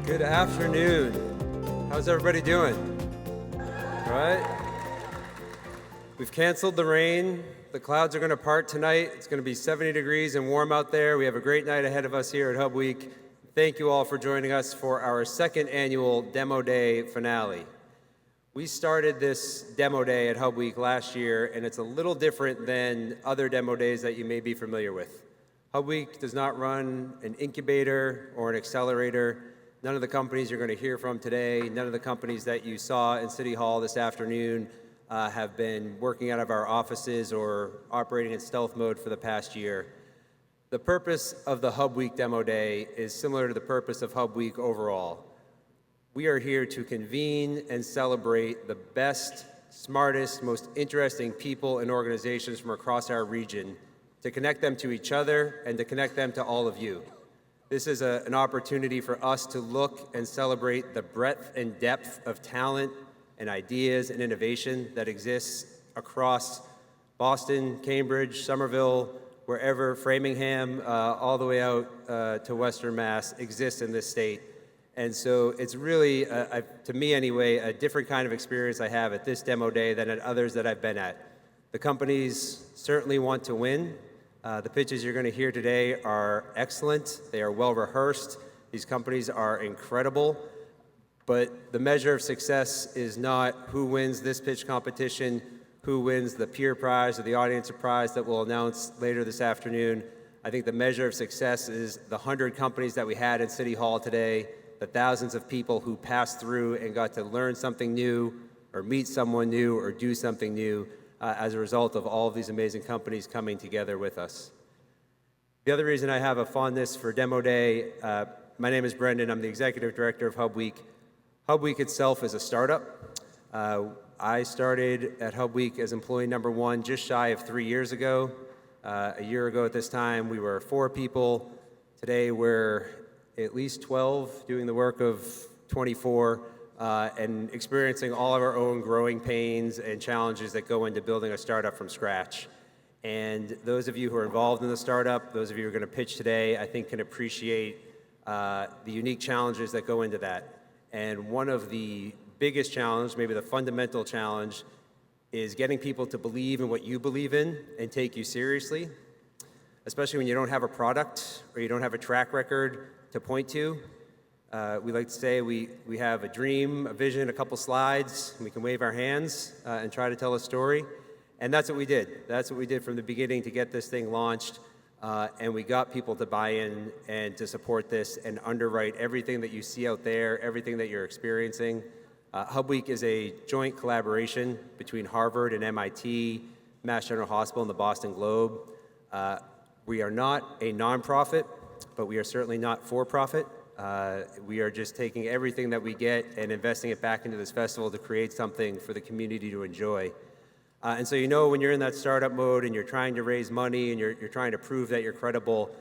Good afternoon. How's everybody doing? All right. We've canceled the rain. The clouds are going to part tonight. It's going to be 70 degrees and warm out there. We have a great night ahead of us here at HUBweek. Thank you all for joining us for our second annual Demo Day finale. We started this Demo Day at HUBweek last year, and it's a little different than other Demo Days that you may be familiar with. HUBweek does not run an incubator or an accelerator. None of the companies you're going to hear from today, none of the companies that you saw in City Hall this afternoon have been working out of our offices or operating in stealth mode for the past year. The purpose of the HUBweek Demo Day is similar to the purpose of HUBweek overall. We are here to convene and celebrate the best, smartest, most interesting people and organizations from across our region, to connect them to each other and to connect them to all of you. This is an opportunity for us to look and celebrate the breadth and depth of talent and ideas and innovation that exists across Boston, Cambridge, Somerville, wherever, Framingham, all the way out to Western Mass exists in this state. And so it's really, to me anyway, a different kind of experience I have at this Demo Day than at others that I've been at. The companies certainly want to win. The pitches you're going to hear today are excellent. They are well rehearsed. These companies are incredible. But the measure of success is not who wins this pitch competition, who wins the peer prize or the audience prize that we'll announce later this afternoon. I think the measure of success is the 100 companies that we had in City Hall today, the thousands of people who passed through and got to learn something new or meet someone new or do something new as a result of all of these amazing companies coming together with us. The other reason I have a fondness for Demo Day, my name is Brendan. I'm the executive director of HUBweek. HUBweek itself is a startup. I started at HUBweek as employee number 1 just shy of 3 years ago. A year ago at this time, we were 4 people. Today, we're at least 12, doing the work of 24, and experiencing all of our own growing pains and challenges that go into building a startup from scratch. And those of you who are involved in the startup, those of you who are going to pitch today, I think can appreciate the unique challenges that go into that. And one of the biggest challenges, maybe the fundamental challenge, is getting people to believe in what you believe in and take you seriously, especially when you don't have a product or you don't have a track record to point to. We like to say we have a dream, a vision, a couple slides, and we can wave our hands and try to tell a story. And that's what we did. That's what we did from the beginning to get this thing launched. And we got people to buy in and to support this and underwrite everything that you see out there, everything that you're experiencing. HUBweek is a joint collaboration between Harvard and MIT, Mass General Hospital, and the Boston Globe. We are not a nonprofit, but we are certainly not for-profit. We are just taking everything that we get and investing it back into this festival to create something for the community to enjoy. And so when you're in that startup mode and you're trying to raise money and you're trying to prove that you're credible,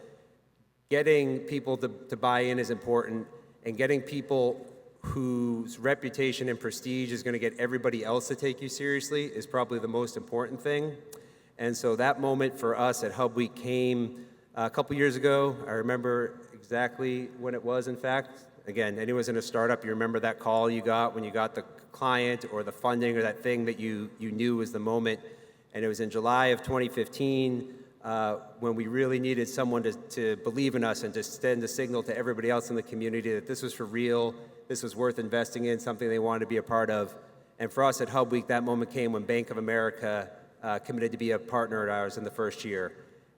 getting people to buy in is important, and getting people whose reputation and prestige is going to get everybody else to take you seriously is probably the most important thing. And so that moment for us at HUBweek came a couple years ago. I remember exactly when it was, in fact. Again, anyone's in a startup, you remember that call you got when you got the client or the funding or that thing that you knew was the moment. And it was in July of 2015 when we really needed someone to believe in us and to send a signal to everybody else in the community that this was for real, this was worth investing in, something they wanted to be a part of. And for us at HUBweek, that moment came when Bank of America committed to be a partner of ours in the first year.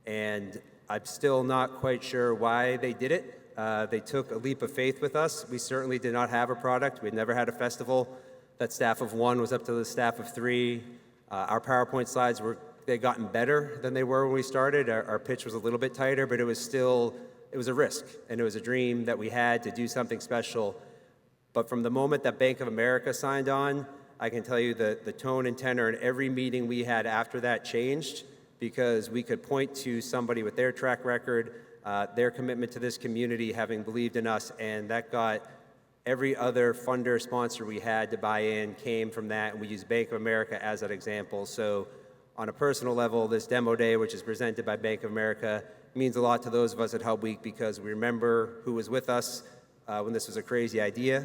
And I'm still not quite sure why they did it. They took a leap of faith with us. We certainly did not have a product. We'd never had a festival that staff of 1 was up to the staff of 3. Our PowerPoint slides they'd gotten better than they were when we started. Our pitch was a little bit tighter, but it was a risk, and it was a dream that we had to do something special. But from the moment that Bank of America signed on, I can tell you that the tone and tenor in every meeting we had after that changed, because we could point to somebody with their track record, their commitment to this community, having believed in us, and that got every other funder, sponsor we had to buy in came from that, and we used Bank of America as that example. So on a personal level, this Demo Day, which is presented by Bank of America, means a lot to those of us at HUBweek because we remember who was with us when this was a crazy idea.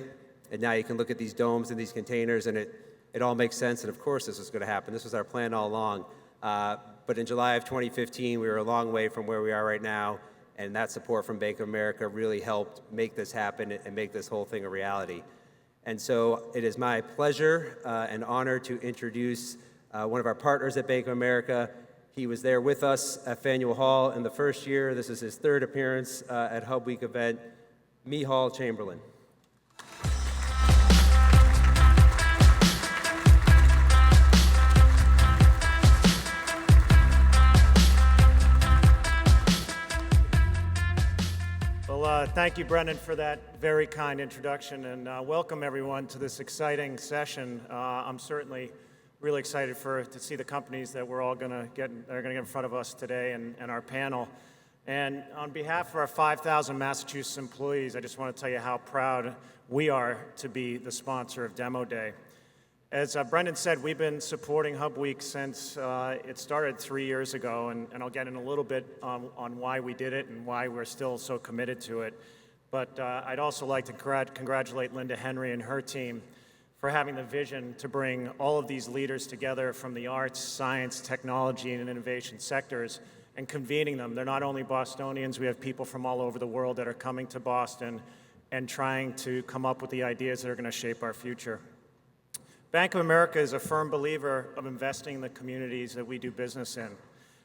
And now you can look at these domes and these containers, and it all makes sense. And of course this was going to happen. This was our plan all along. But in July of 2015, we were a long way from where we are right now. And that support from Bank of America really helped make this happen and make this whole thing a reality. And so it is my pleasure and honor to introduce one of our partners at Bank of America. He was there with us at Faneuil Hall in the first year. This is his third appearance at HUBweek event, Miceal Chamberlain. Thank you, Brendan, for that very kind introduction, and welcome everyone to this exciting session. I'm certainly really excited to see the companies that we're all going to get in front of us today and our panel. And on behalf of our 5,000 Massachusetts employees, I just want to tell you how proud we are to be the sponsor of Demo Day. As Brendan said, we've been supporting HUBweek since it started 3 years ago, and I'll get in a little bit on why we did it and why we're still so committed to it. But I'd also like to congratulate Linda Henry and her team for having the vision to bring all of these leaders together from the arts, science, technology, and innovation sectors and convening them. They're not only Bostonians, we have people from all over the world that are coming to Boston and trying to come up with the ideas that are going to shape our future. Bank of America is a firm believer of investing in the communities that we do business in.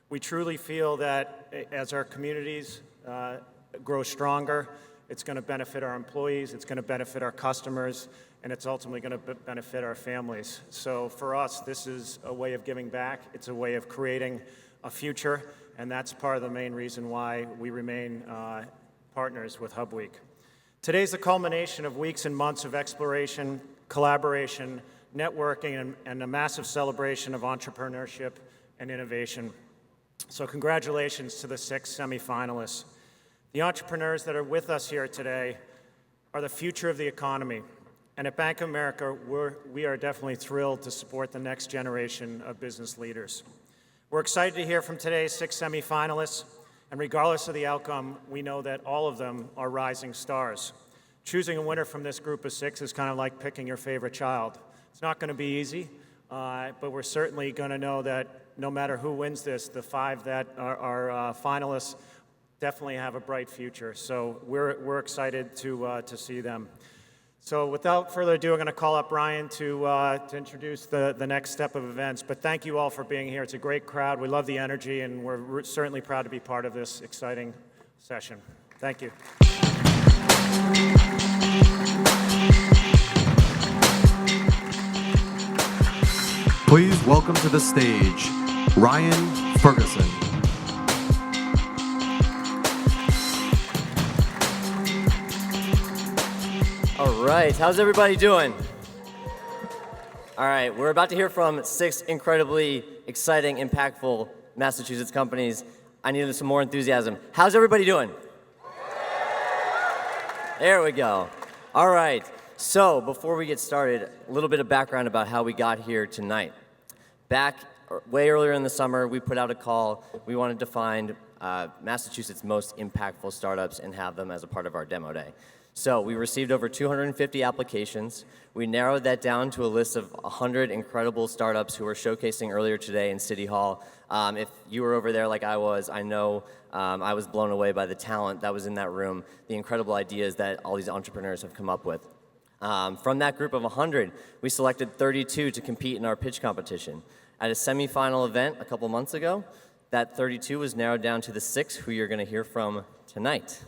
We truly feel that as our communities grow stronger, it's going to benefit our employees, it's going to benefit our customers, and it's ultimately going to benefit our families. So for us, this is a way of giving back. It's a way of creating a future, and that's part of the main reason why we remain partners with HUBweek. Today's the culmination of weeks and months of exploration, collaboration, networking, and a massive celebration of entrepreneurship and innovation. So congratulations to the 6 semifinalists. The entrepreneurs that are with us here today are the future of the economy. And at Bank of America, we are definitely thrilled to support the next generation of business leaders. We're excited to hear from today's 6 semifinalists, and regardless of the outcome, we know that all of them are rising stars. Choosing a winner from this group of 6 is kind of like picking your favorite child. It's not going to be easy, but we're certainly going to know that no matter who wins this, the 5 that are finalists definitely have a bright future. So we're excited to see them. So without further ado, I'm going to call up Ryan to introduce the next step of events. But thank you all for being here. It's a great crowd. We love the energy, and we're certainly proud to be part of this exciting session. Thank you. Please welcome to the stage, Ryan Ferguson. All right, how's everybody doing? All right, we're about to hear from 6 incredibly exciting, impactful Massachusetts companies. I needed some more enthusiasm. How's everybody doing? There we go. All right, so before we get started, a little bit of background about how we got here tonight. Back way earlier in the summer, we put out a call. We wanted to find Massachusetts' most impactful startups and have them as a part of our demo day. So we received over 250 applications. We narrowed that down to a list of 100 incredible startups who were showcasing earlier today in City Hall. If you were over there like I was, I know I was blown away by the talent that was in that room, the incredible ideas that all these entrepreneurs have come up with. From that group of 100, we selected 32 to compete in our pitch competition. At a semifinal event a couple months ago, that 32 was narrowed down to the 6 who you're going to hear from tonight.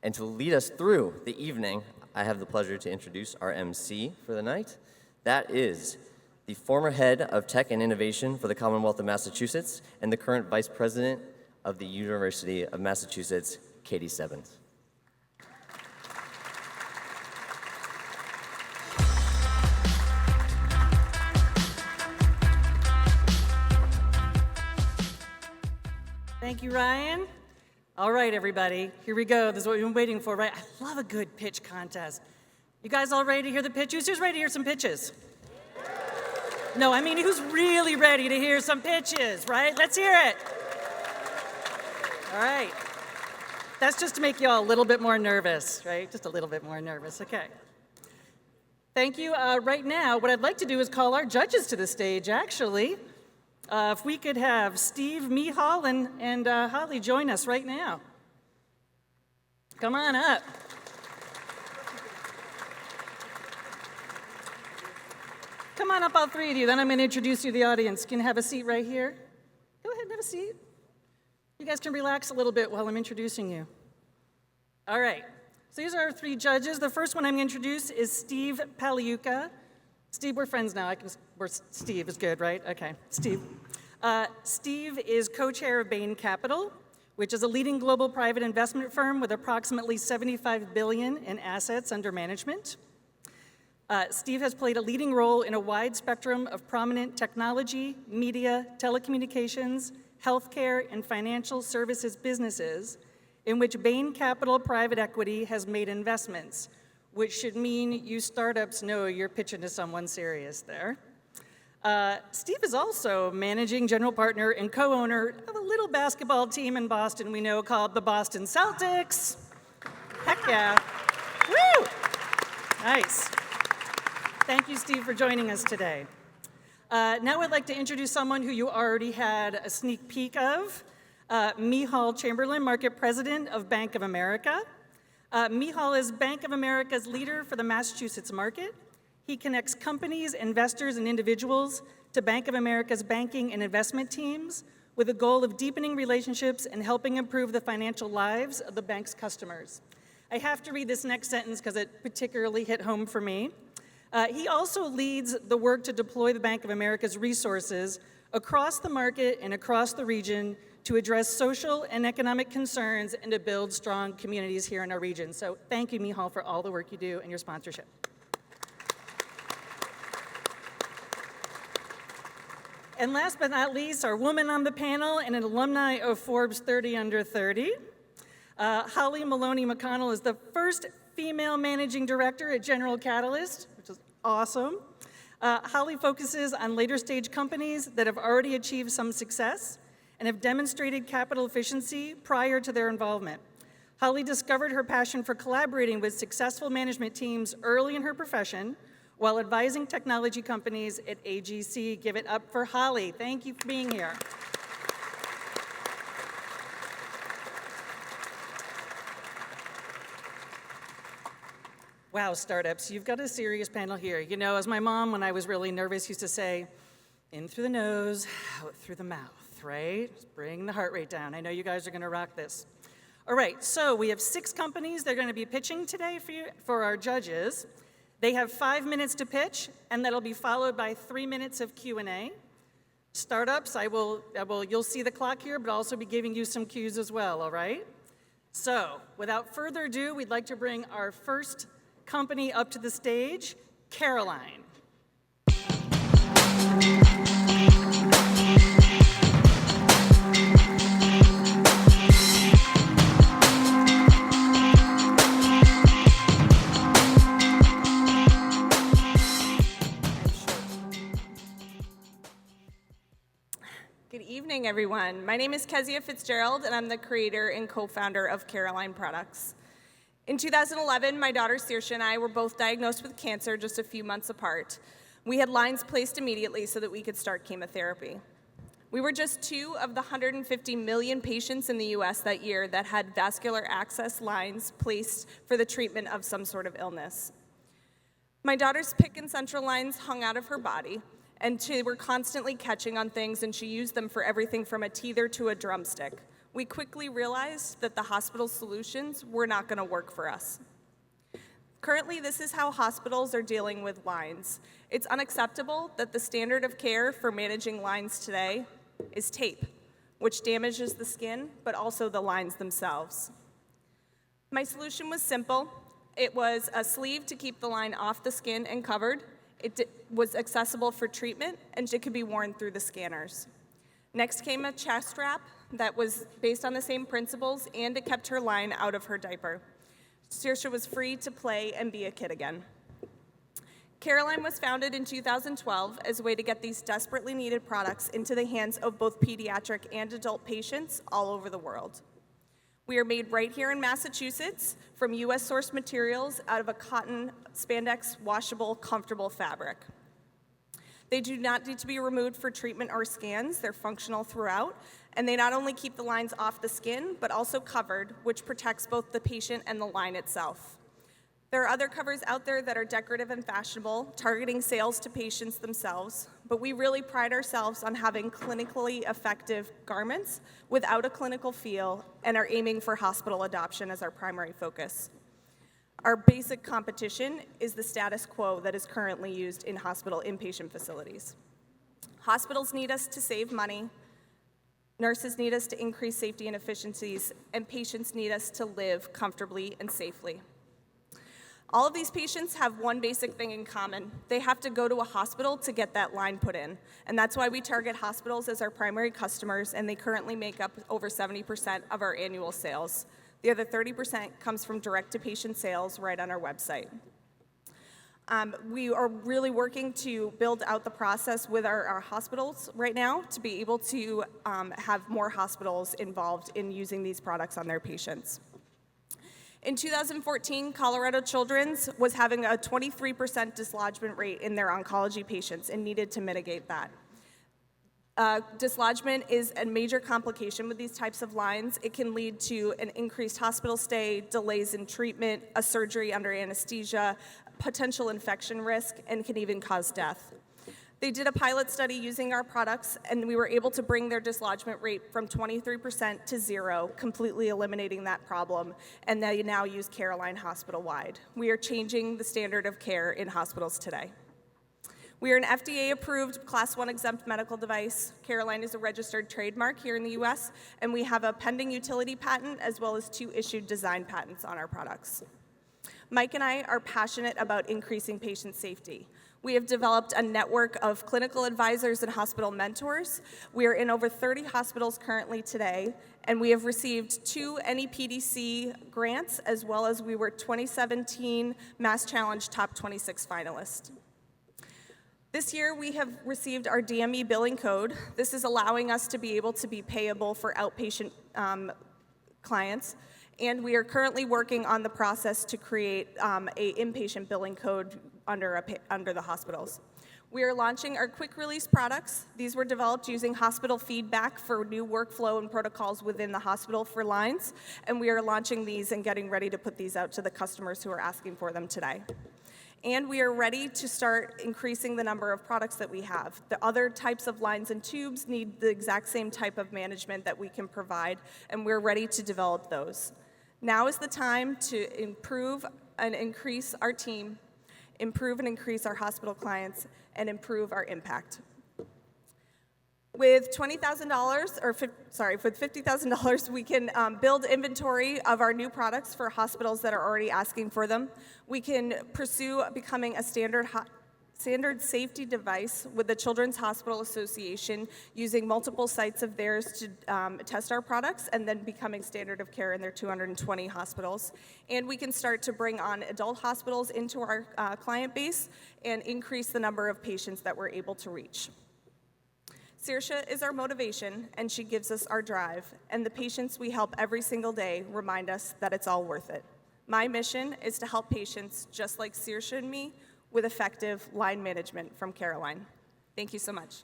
And to lead us through the evening, I have the pleasure to introduce our MC for the night. That is the former head of tech and innovation for the Commonwealth of Massachusetts and the current vice president of the University of Massachusetts, Katie Stebbins. Thank you, Ryan. All right, everybody, here we go. This is what we've been waiting for, right? I love a good pitch contest. You guys all ready to hear the pitches? Who's ready to hear some pitches? No, I mean, who's really ready to hear some pitches, right? Let's hear it. All right. That's just to make you all a little bit more nervous, right? Just a little bit more nervous, okay. Thank you. Right now, what I'd like to do is call our judges to the stage, actually. If we could have Steve, Miceal, and Holly join us right now. Come on up. Come on up, all three of you. Then I'm going to introduce you to the audience. Can you have a seat right here? Go ahead and have a seat. You guys can relax a little bit while I'm introducing you. All right. So these are our three judges. The first one I'm going to introduce is Steve Paliuka. Steve, we're friends now. Steve is good, right? Okay, Steve. Steve is co-chair of Bain Capital, which is a leading global private investment firm with approximately $75 billion in assets under management. Steve has played a leading role in a wide spectrum of prominent technology, media, telecommunications, healthcare, and financial services businesses in which Bain Capital Private Equity has made investments, which should mean you startups know you're pitching to someone serious there. Steve is also managing general partner and co-owner of a little basketball team in Boston we know called the Boston Celtics. Heck yeah. Woo! Nice. Thank you, Steve, for joining us today. Now I'd like to introduce someone who you already had a sneak peek of, Miceal Chamberlain, Market President of Bank of America. Miceal is Bank of America's leader for the Massachusetts market. He connects companies, investors, and individuals to Bank of America's banking and investment teams with the goal of deepening relationships and helping improve the financial lives of the bank's customers. I have to read this next sentence because it particularly hit home for me. He also leads the work to deploy the Bank of America's resources across the market and across the region to address social and economic concerns and to build strong communities here in our region. So thank you, Miceal, for all the work you do and your sponsorship. And last but not least, our woman on the panel and an alumni of Forbes 30 Under 30. Holly Maloney McConnell is the first female managing director at General Catalyst, which is awesome. Holly focuses on later stage companies that have already achieved some success and have demonstrated capital efficiency prior to their involvement. Holly discovered her passion for collaborating with successful management teams early in her profession while advising technology companies at AGC. Give it up for Holly. Thank you for being here. Wow, startups, you've got a serious panel here. You know, as my mom, when I was really nervous, used to say, in through the nose, out through the mouth, right? Just bring the heart rate down. I know you guys are gonna rock this. All right, so we have 6 companies that are gonna be pitching today for our judges. They have 5 minutes to pitch, and that'll be followed by 3 minutes of Q&A. Startups, you'll see the clock here, but I'll also be giving you some cues as well, all right? So, without further ado, we'd like to bring our first company up to the stage, Caroline. Good evening, everyone. My name is Kezia Fitzgerald, and I'm the creator and co-founder of Caroline Products. In 2011, my daughter Saoirse and I were both diagnosed with cancer just a few months apart. We had lines placed immediately so that we could start chemotherapy. We were just 2 of the 150 million patients in the US that year that had vascular access lines placed for the treatment of some sort of illness. My daughter's PICC and central lines hung out of her body, and she were constantly catching on things, and she used them for everything from a teether to a drumstick. We quickly realized that the hospital solutions were not going to work for us. Currently, this is how hospitals are dealing with lines. It's unacceptable that the standard of care for managing lines today is tape, which damages the skin, but also the lines themselves. My solution was simple. It was a sleeve to keep the line off the skin and covered. It was accessible for treatment, and it could be worn through the scanners. Next came a chest wrap that was based on the same principles, and it kept her line out of her diaper. Saoirse was free to play and be a kid again. Caroline was founded in 2012 as a way to get these desperately needed products into the hands of both pediatric and adult patients all over the world. We are made right here in Massachusetts from US sourced materials out of a cotton spandex washable comfortable fabric. They do not need to be removed for treatment or scans. They're functional throughout, and they not only keep the lines off the skin, but also covered, which protects both the patient and the line itself. There are other covers out there that are decorative and fashionable, targeting sales to patients themselves, but we really pride ourselves on having clinically effective garments without a clinical feel and are aiming for hospital adoption as our primary focus. Our basic competition is the status quo that is currently used in hospital inpatient facilities. Hospitals need us to save money, nurses need us to increase safety and efficiencies, and patients need us to live comfortably and safely. All of these patients have one basic thing in common. They have to go to a hospital to get that line put in. And that's why we target hospitals as our primary customers, and they currently make up over 70% of our annual sales. The other 30% comes from direct-to-patient sales right on our website. We are really working to build out the process with our hospitals right now to be able to have more hospitals involved in using these products on their patients. In 2014, Colorado Children's was having a 23% dislodgement rate in their oncology patients and needed to mitigate that. Dislodgement is a major complication with these types of lines. It can lead to an increased hospital stay, delays in treatment, a surgery under anesthesia, potential infection risk, and can even cause death. They did a pilot study using our products, and we were able to bring their dislodgement rate from 23% to 0, completely eliminating that problem, and they now use Caroline hospital-wide. We are changing the standard of care in hospitals today. We are an FDA-approved Class 1 exempt medical device. Caroline is a registered trademark here in the US, and we have a pending utility patent as well as 2 issued design patents on our products. Mike and I are passionate about increasing patient safety. We have developed a network of clinical advisors and hospital mentors. We are in over 30 hospitals currently today, and we have received 2 NEPDC grants, as well as we were 2017 Mass Challenge Top 26 finalists. This year, we have received our DME billing code. This is allowing us to be able to be payable for outpatient clients, and we are currently working on the process to create a inpatient billing code under the hospitals. We are launching our quick release products. These were developed using hospital feedback for new workflow and protocols within the hospital for lines, and we are launching these and getting ready to put these out to the customers who are asking for them today. And we are ready to start increasing the number of products that we have. The other types of lines and tubes need the exact same type of management that we can provide, and we're ready to develop those. Now is the time to improve and increase our team, improve and increase our hospital clients, and improve our impact. With $20,000, with $50,000, we can build inventory of our new products for hospitals that are already asking for them. We can pursue becoming a standard safety device with the Children's Hospital Association, using multiple sites of theirs to test our products, and then becoming standard of care in their 220 hospitals. And we can start to bring on adult hospitals into our client base and increase the number of patients that we're able to reach. Saoirse is our motivation, and she gives us our drive, and the patients we help every single day remind us that it's all worth it. My mission is to help patients just like Saoirse and me with effective line management from Caroline. Thank you so much.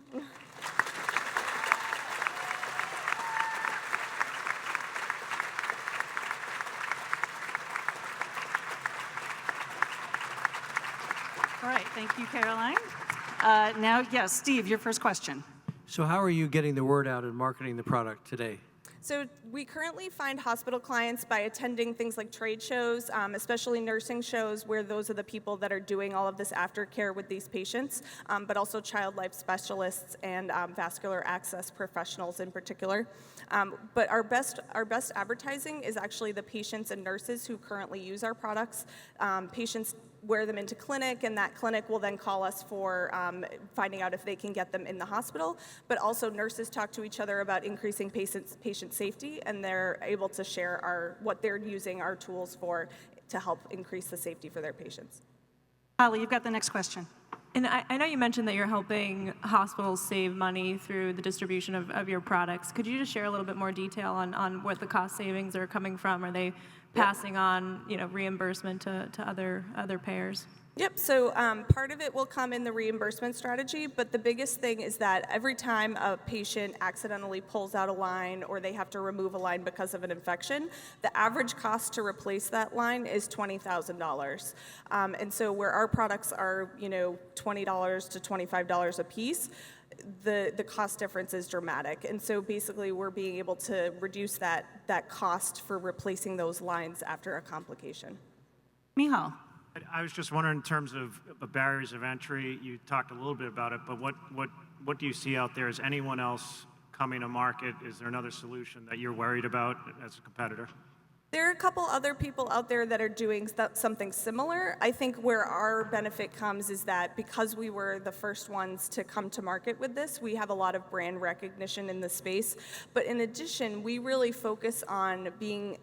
All right, thank you, Caroline. Now, yes, Steve, your first question. So how are you getting the word out and marketing the product today? So we currently find hospital clients by attending things like trade shows, especially nursing shows, where those are the people that are doing all of this aftercare with these patients, but also child life specialists and vascular access professionals in particular. But our best advertising is actually the patients and nurses who currently use our products. Patients wear them into clinic, and that clinic will then call us for finding out if they can get them in the hospital. But also nurses talk to each other about increasing patient safety, and they're able to share what they're using our tools for to help increase the safety for their patients. Holly, you've got the next question. And I know you mentioned that you're helping hospitals save money through the distribution of your products. Could you just share a little bit more detail on what the cost savings are coming from? Are they passing on, reimbursement to other payers? Yep, so part of it will come in the reimbursement strategy, but the biggest thing is that every time a patient accidentally pulls out a line or they have to remove a line because of an infection, the average cost to replace that line is $20,000. And so where our products are, $20 to $25 a piece, the cost difference is dramatic. And so basically we're being able to reduce that cost for replacing those lines after a complication. Miceal. I was just wondering, in terms of barriers of entry, you talked a little bit about it, but what do you see out there? Is anyone else coming to market? Is there another solution that you're worried about as a competitor? There are a couple other people out there that are doing something similar. I think where our benefit comes is that because we were the first ones to come to market with this, we have a lot of brand recognition in the space. But in addition, we really focus on being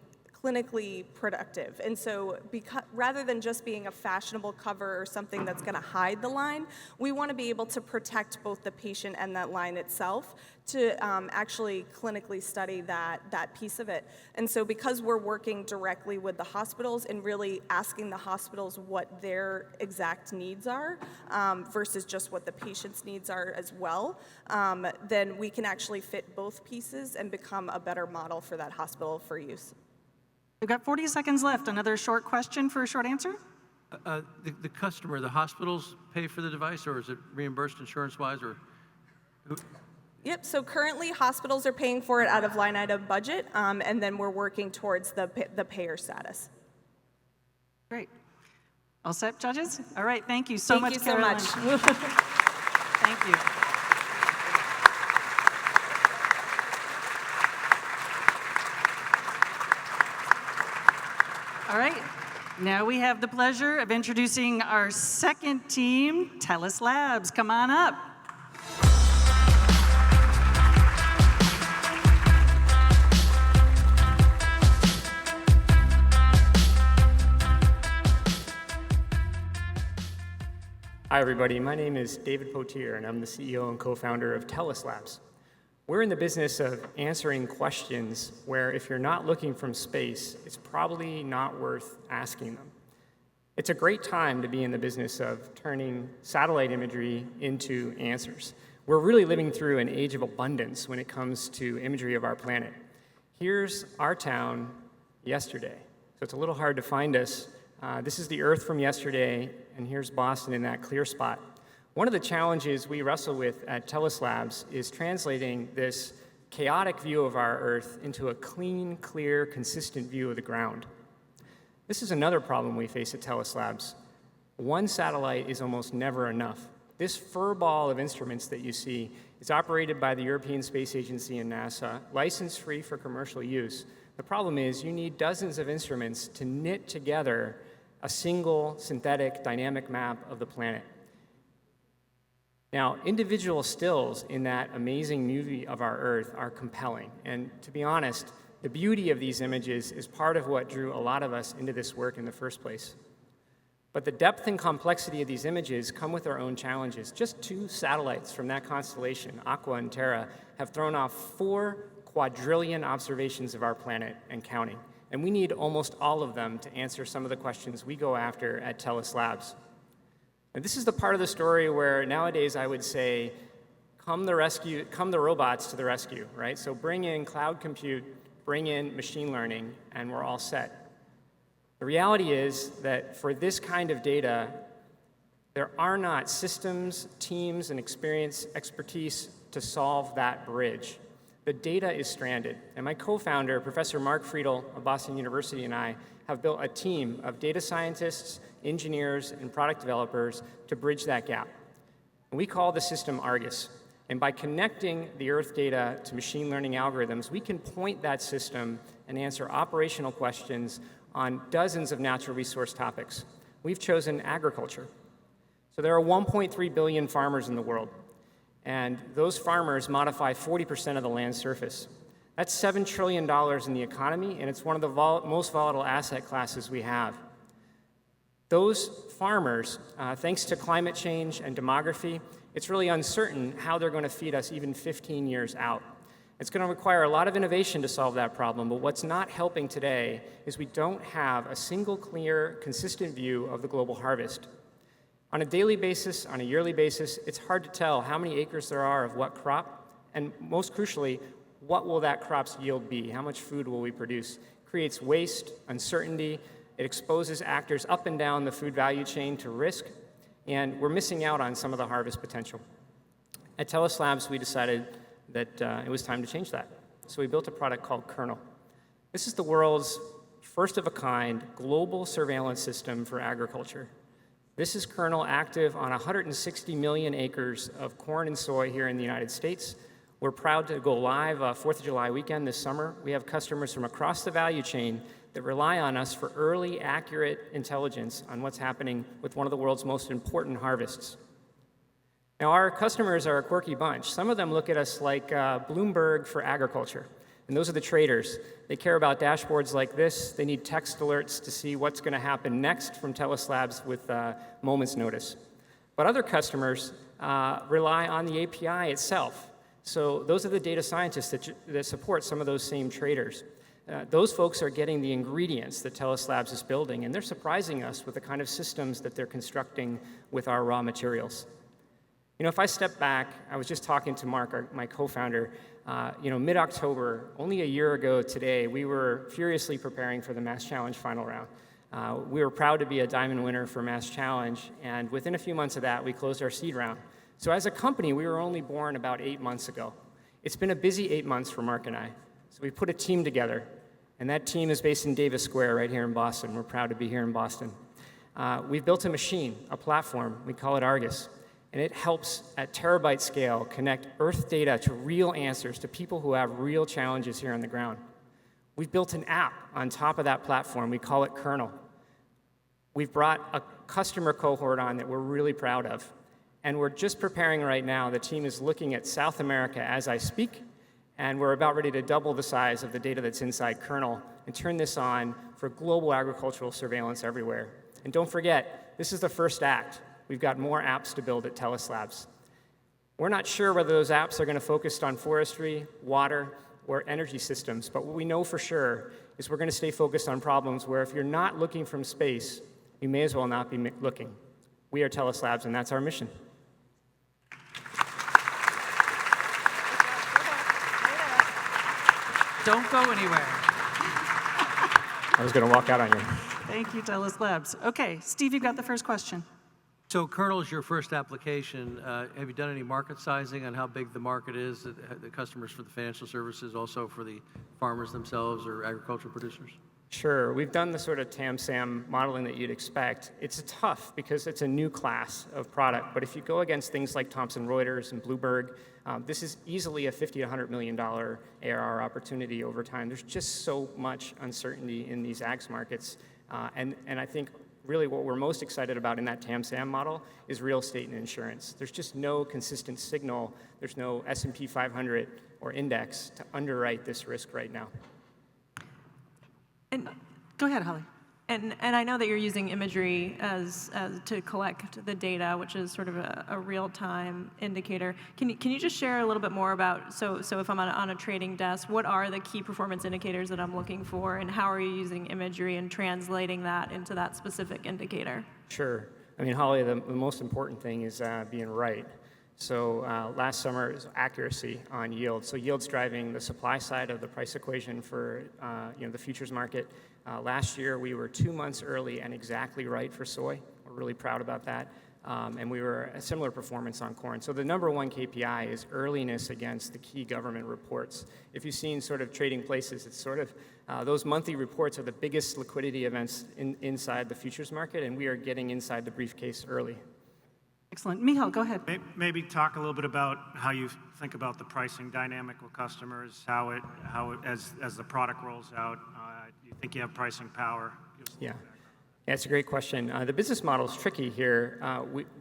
clinically productive. And so rather than just being a fashionable cover or something that's going to hide the line, we want to be able to protect both the patient and that line itself to actually clinically study that piece of it. And so because we're working directly with the hospitals and really asking the hospitals what their exact needs are versus just what the patient's needs are as well, then we can actually fit both pieces and become a better model for that hospital for use. We've got 40 seconds left. Another short question for a short answer? The customer, the hospitals pay for the device, or is it reimbursed insurance-wise, or who? Yep, so currently hospitals are paying for it out of line item budget, and then we're working towards the payer status. Great. All set, judges? All right, thank you so much, Caroline. Thank you so much. Thank you. All right, now we have the pleasure of introducing our second team, Tellus Labs. Come on up. Hi, everybody. My name is David Potier, and I'm the CEO and co-founder of Tellus Labs. We're in the business of answering questions where if you're not looking from space, it's probably not worth asking them. It's a great time to be in the business of turning satellite imagery into answers. We're really living through an age of abundance when it comes to imagery of our planet. Here's our town yesterday. So it's a little hard to find us. This is the Earth from yesterday, and here's Boston in that clear spot. One of the challenges we wrestle with at Tellus Labs is translating this chaotic view of our Earth into a clean, clear, consistent view of the ground. This is another problem we face at Tellus Labs. One satellite is almost never enough. This fur ball of instruments that you see is operated by the European Space Agency and NASA, license-free for commercial use. The problem is you need dozens of instruments to knit together a single synthetic dynamic map of the planet. Now, individual stills in that amazing movie of our Earth are compelling. And to be honest, the beauty of these images is part of what drew a lot of us into this work in the first place. But the depth and complexity of these images come with their own challenges. Just 2 satellites from that constellation, Aqua and Terra, have thrown off 4 quadrillion observations of our planet and counting. And we need almost all of them to answer some of the questions we go after at Tellus Labs. And this is the part of the story where nowadays I would say, come the robots to the rescue, right? So bring in cloud compute, bring in machine learning, and we're all set. The reality is that for this kind of data, there are not systems, teams, and expertise to solve that bridge. The data is stranded. And my co-founder, Professor Mark Friedel of Boston University, and I have built a team of data scientists, engineers, and product developers to bridge that gap. And we call the system Argus. And by connecting the Earth data to machine learning algorithms, we can point that system and answer operational questions on dozens of natural resource topics. We've chosen agriculture. So there are 1.3 billion farmers in the world. And those farmers modify 40% of the land surface. That's $7 trillion in the economy, and it's one of the most volatile asset classes we have. Those farmers, thanks to climate change and demography, it's really uncertain how they're going to feed us even 15 years out. It's going to require a lot of innovation to solve that problem, but what's not helping today is we don't have a single clear, consistent view of the global harvest. On a daily basis, on a yearly basis, it's hard to tell how many acres there are of what crop, and most crucially, what will that crop's yield be? How much food will we produce? It creates waste, uncertainty. It exposes actors up and down the food value chain to risk, and we're missing out on some of the harvest potential. At Tellus Labs, we decided that it was time to change that. So we built a product called Kernel. This is the world's first-of-a-kind global surveillance system for agriculture. This is Kernel active on 160 million acres of corn and soy here in the United States. We're proud to go live 4th of July weekend this summer. We have customers from across the value chain that rely on us for early, accurate intelligence on what's happening with one of the world's most important harvests. Now, our customers are a quirky bunch. Some of them look at us like Bloomberg for agriculture, and those are the traders. They care about dashboards like this. They need text alerts to see what's going to happen next from Tellus Labs with moments' notice. But other customers rely on the API itself. So those are the data scientists that support some of those same traders. Those folks are getting the ingredients that Tellus Labs is building, and they're surprising us with the kind of systems that they're constructing with our raw materials. You know, if I step back, I was just talking to Mark, my co-founder, mid-October, only a year ago today, we were furiously preparing for the Mass Challenge final round. We were proud to be a diamond winner for Mass Challenge, and within a few months of that, we closed our seed round. So as a company, we were only born about 8 months ago. It's been a busy 8 months for Mark and I. So we put a team together, and that team is based in Davis Square right here in Boston. We're proud to be here in Boston. We've built a machine, a platform. We call it Argus. And it helps at terabyte scale connect Earth data to real answers to people who have real challenges here on the ground. We've built an app on top of that platform. We call it Kernel. We've brought a customer cohort on that we're really proud of. And we're just preparing right now. The team is looking at South America as I speak, and we're about ready to double the size of the data that's inside Kernel and turn this on for global agricultural surveillance everywhere. And don't forget, this is the first act. We've got more apps to build at Tellus Labs. We're not sure whether those apps are going to focus on forestry, water, or energy systems, but what we know for sure is we're going to stay focused on problems where if you're not looking from space, you may as well not be looking. We are Tellus Labs, and that's our mission. Don't go anywhere. I was going to walk out on you. Thank you, Tellus Labs. Okay, Steve, you got the first question. So Kernel is your first application. Have you done any market sizing on how big the market is, the customers for the financial services, also for the farmers themselves or agricultural producers? Sure. We've done the sort of TAM-SAM modeling that you'd expect. It's tough because it's a new class of product, but if you go against things like Thomson Reuters and Bloomberg, this is easily a $50 to $100 million ARR opportunity over time. There's just so much uncertainty in these ags markets, and I think really what we're most excited about in that TAM-SAM model is real estate and insurance. There's just no consistent signal. There's no S&P 500 or index to underwrite this risk right now. And go ahead, Holly. And I know that you're using imagery as to collect the data, which is sort of a real-time indicator. Can you just share a little bit more about, so if I'm on a trading desk, what are the key performance indicators that I'm looking for, and how are you using imagery and translating that into that specific indicator? Sure. I mean, Holly, the most important thing is being right. So last summer is accuracy on yield. So yield's driving the supply side of the price equation for the futures market. Last year we were 2 months early and exactly right for soy. We're really proud about that. And we were a similar performance on corn. So the number one KPI is earliness against the key government reports. If you've seen sort of trading places, it's sort of those monthly reports are the biggest liquidity events inside the futures market, and we are getting inside the briefcase early. Excellent. Miceal, go ahead. Maybe talk a little bit about how you think about the pricing dynamic with customers, how it as the product rolls out. Do you think you have pricing power? Yeah, it's a great question. The business model is tricky here.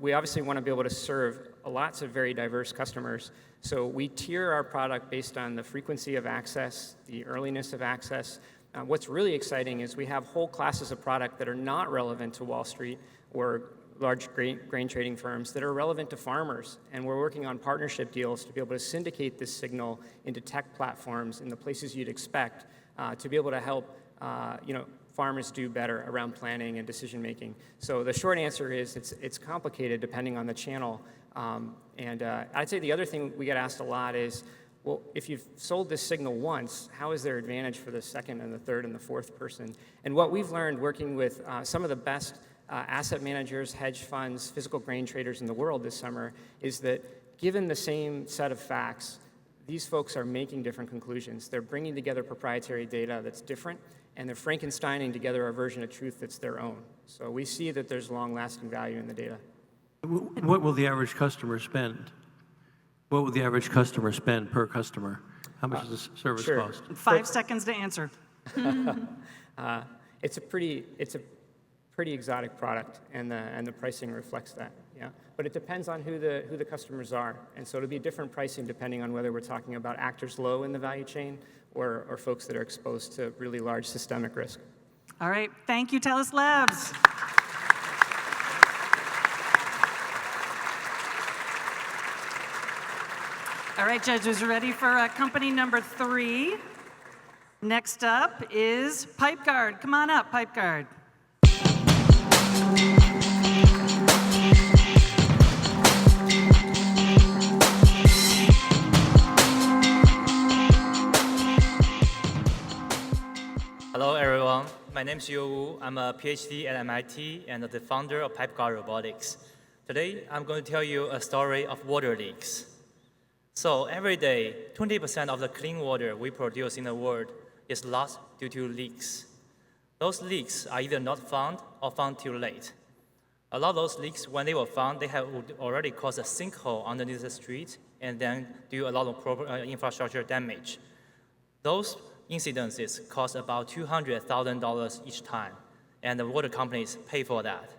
We obviously want to be able to serve lots of very diverse customers. So we tier our product based on the frequency of access, the earliness of access, What's really exciting is we have whole classes of product that are not relevant to Wall Street or large grain trading firms that are relevant to farmers. And we're working on partnership deals to be able to syndicate this signal into tech platforms in the places you'd expect to be able to help farmers do better around planning and decision making. So the short answer is it's complicated depending on the channel. I'd say the other thing we get asked a lot is, well, if you've sold this signal once, how is there advantage for the second and the third and the fourth person? And what we've learned working with some of the best asset managers, hedge funds, physical grain traders in the world this summer is that given the same set of facts, these folks are making different conclusions. They're bringing together proprietary data that's different, and they're Frankensteining together a version of truth that's their own. So we see that there's long-lasting value in the data. What will the average customer spend? What will the average customer spend per customer? How much does the service cost? 5 seconds to answer. It's a pretty exotic product, and the pricing reflects that. Yeah, but it depends on who the customers are, and so it'll be different pricing depending on whether we're talking about actors low in the value chain or folks that are exposed to really large systemic risk. All right, thank you, Tellus Labs. All right, judges, ready for company number 3? Next up is Pipeguard. Come on up, Pipeguard. Hello, everyone. My name is Yu Wu. I'm a PhD at MIT and the founder of Pipeguard Robotics. Today, I'm going to tell you a story of water leaks. So every day, 20% of the clean water we produce in the world is lost due to leaks. Those leaks are either not found or found too late. A lot of those leaks, when they were found, they have already caused a sinkhole underneath the street and then do a lot of infrastructure damage. Those incidences cost about $200,000 each time, and the water companies pay for that.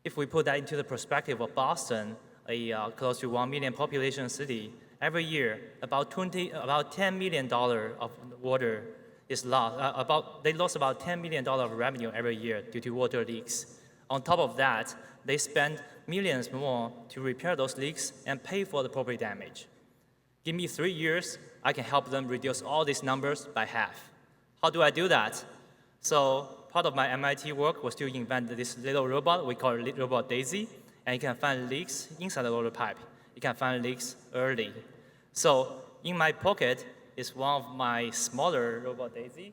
If we put that into the perspective of Boston, a close to 1 million population city, every year about $10 million of water is lost. They lost about $10 million of revenue every year due to water leaks. On top of that, they spend millions more to repair those leaks and pay for the property damage. Give me 3 years, I can help them reduce all these numbers by half. How do I do that? So part of my MIT work was to invent this little robot. We call it Robot Daisy, and you can find leaks inside the water pipe. You can find leaks early. So in my pocket is one of my smaller Robot Daisy.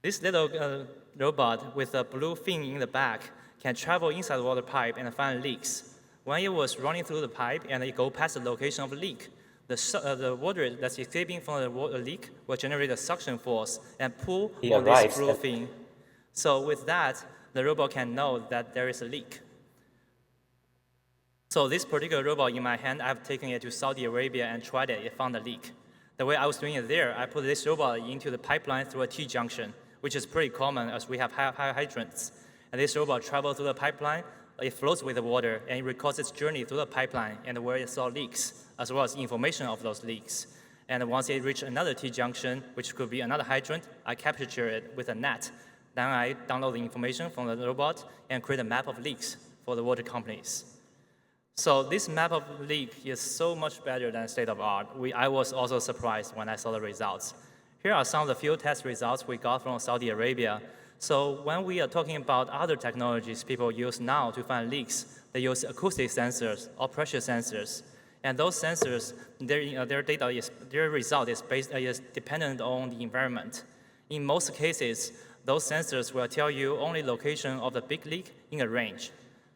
This little robot with a blue fin in the back can travel inside the water pipe and find leaks. When it was running through the pipe and it goes past the location of the leak, the water that's escaping from the water leak will generate a suction force and pull on this blue fin. So with that, the robot can know that there is a leak. So this particular robot in my hand, I've taken it to Saudi Arabia and tried it. It found a leak. The way I was doing it there, I put this robot into the pipeline through a T-junction, which is pretty common as we have high hydrants. And this robot travels through the pipeline, it floats with the water, and it records its journey through the pipeline and where it saw leaks, as well as information of those leaks. And once it reaches another T-junction, which could be another hydrant, I capture it with a net. Then I download the information from the robot and create a map of leaks for the water companies. So this map of leak is so much better than state of art. I was also surprised when I saw the results. Here are some of the field test results we got from Saudi Arabia. So when we are talking about other technologies people use now to find leaks, they use acoustic sensors or pressure sensors. And those sensors, their result is dependent on the environment. In most cases, those sensors will tell you only location of the big leak in a range.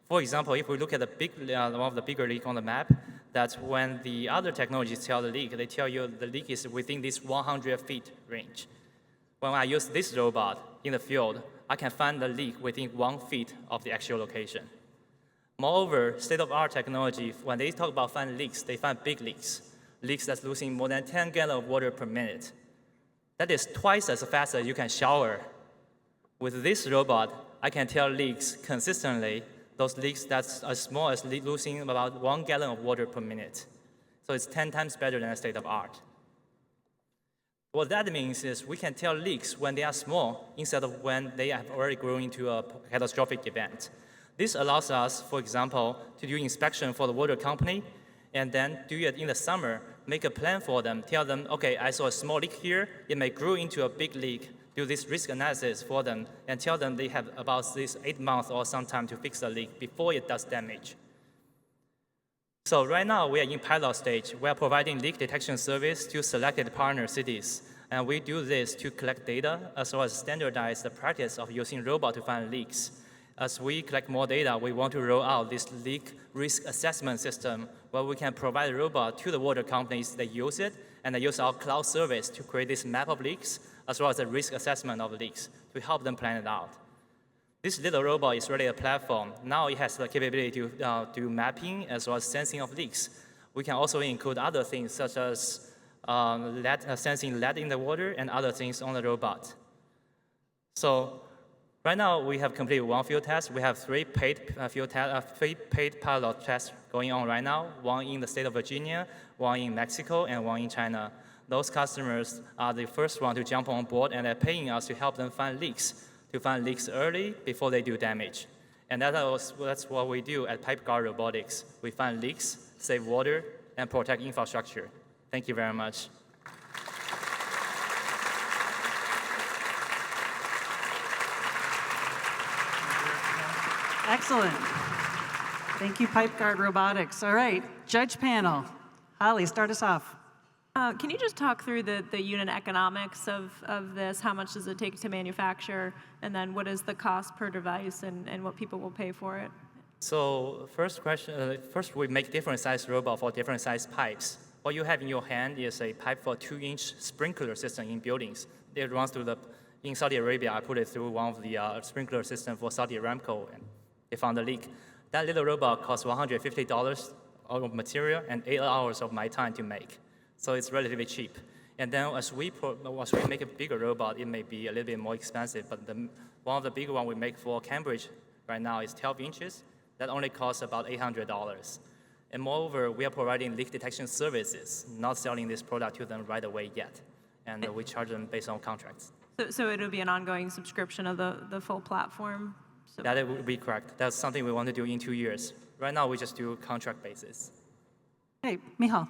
For example, if we look at one of the bigger leak on the map, that's when the other technologies tell the leak, they tell you the leak is within this 100 feet range. When I use this robot in the field, I can find the leak within 1 feet of the actual location. Moreover, state-of-the-art technology, when they talk about finding leaks, they find big leaks that's losing more than 10 gallons of water per minute. That is twice as fast as you can shower. With this robot, I can tell leaks consistently, those leaks that's as small as losing about 1 gallon of water per minute. So it's 10 times better than a state of art. What that means is we can tell leaks when they are small instead of when they have already grown into a catastrophic event. This allows us, for example, to do inspection for the water company and then do it in the summer, make a plan for them, tell them, okay, I saw a small leak here, it may grow into a big leak, do this risk analysis for them, and tell them they have about this 8 months or some time to fix the leak before it does damage. So right now, we are in pilot stage. We are providing leak detection service to selected partner cities. And we do this to collect data as well as standardize the practice of using robots to find leaks. As we collect more data, we want to roll out this leak risk assessment system where we can provide a robot to the water companies that use it, and they use our cloud service to create this map of leaks, as well as the risk assessment of leaks to help them plan it out. This little robot is really a platform. Now it has the capability to do mapping as well as sensing of leaks. We can also include other things such as sensing lead in the water and other things on the robot. So right now we have completed one field test. We have three paid pilot tests going on right now, one in the state of Virginia, one in Mexico, and one in China. Those customers are the first one to jump on board, and they're paying us to help them find leaks early before they do damage. And that's what we do at Pipeguard Robotics. We find leaks, save water, and protect infrastructure. Thank you very much. Excellent. Thank you, Pipeguard Robotics. All right, judge panel. Holly, start us off. Can you just talk through the unit economics of this? How much does it take to manufacture? And then what is the cost per device and what people will pay for it? So first we make different size robot for different size pipes. What you have in your hand is a pipe for 2-inch sprinkler system in buildings. It runs through in Saudi Arabia, I put it through one of the sprinkler system for Saudi Aramco, and they found a leak. That little robot costs $150 of material and 8 hours of my time to make. So it's relatively cheap. And then as we make a bigger robot, it may be a little bit more expensive, but one of the bigger one we make for Cambridge right now is 12 inches. That only costs about $800. And moreover, we are providing leak detection services, not selling this product to them right away yet. And we charge them based on contracts. So it would be an ongoing subscription of the full platform? So that would be correct. That's something we want to do in 2 years. Right now, we just do contract basis. Hey, Miceal.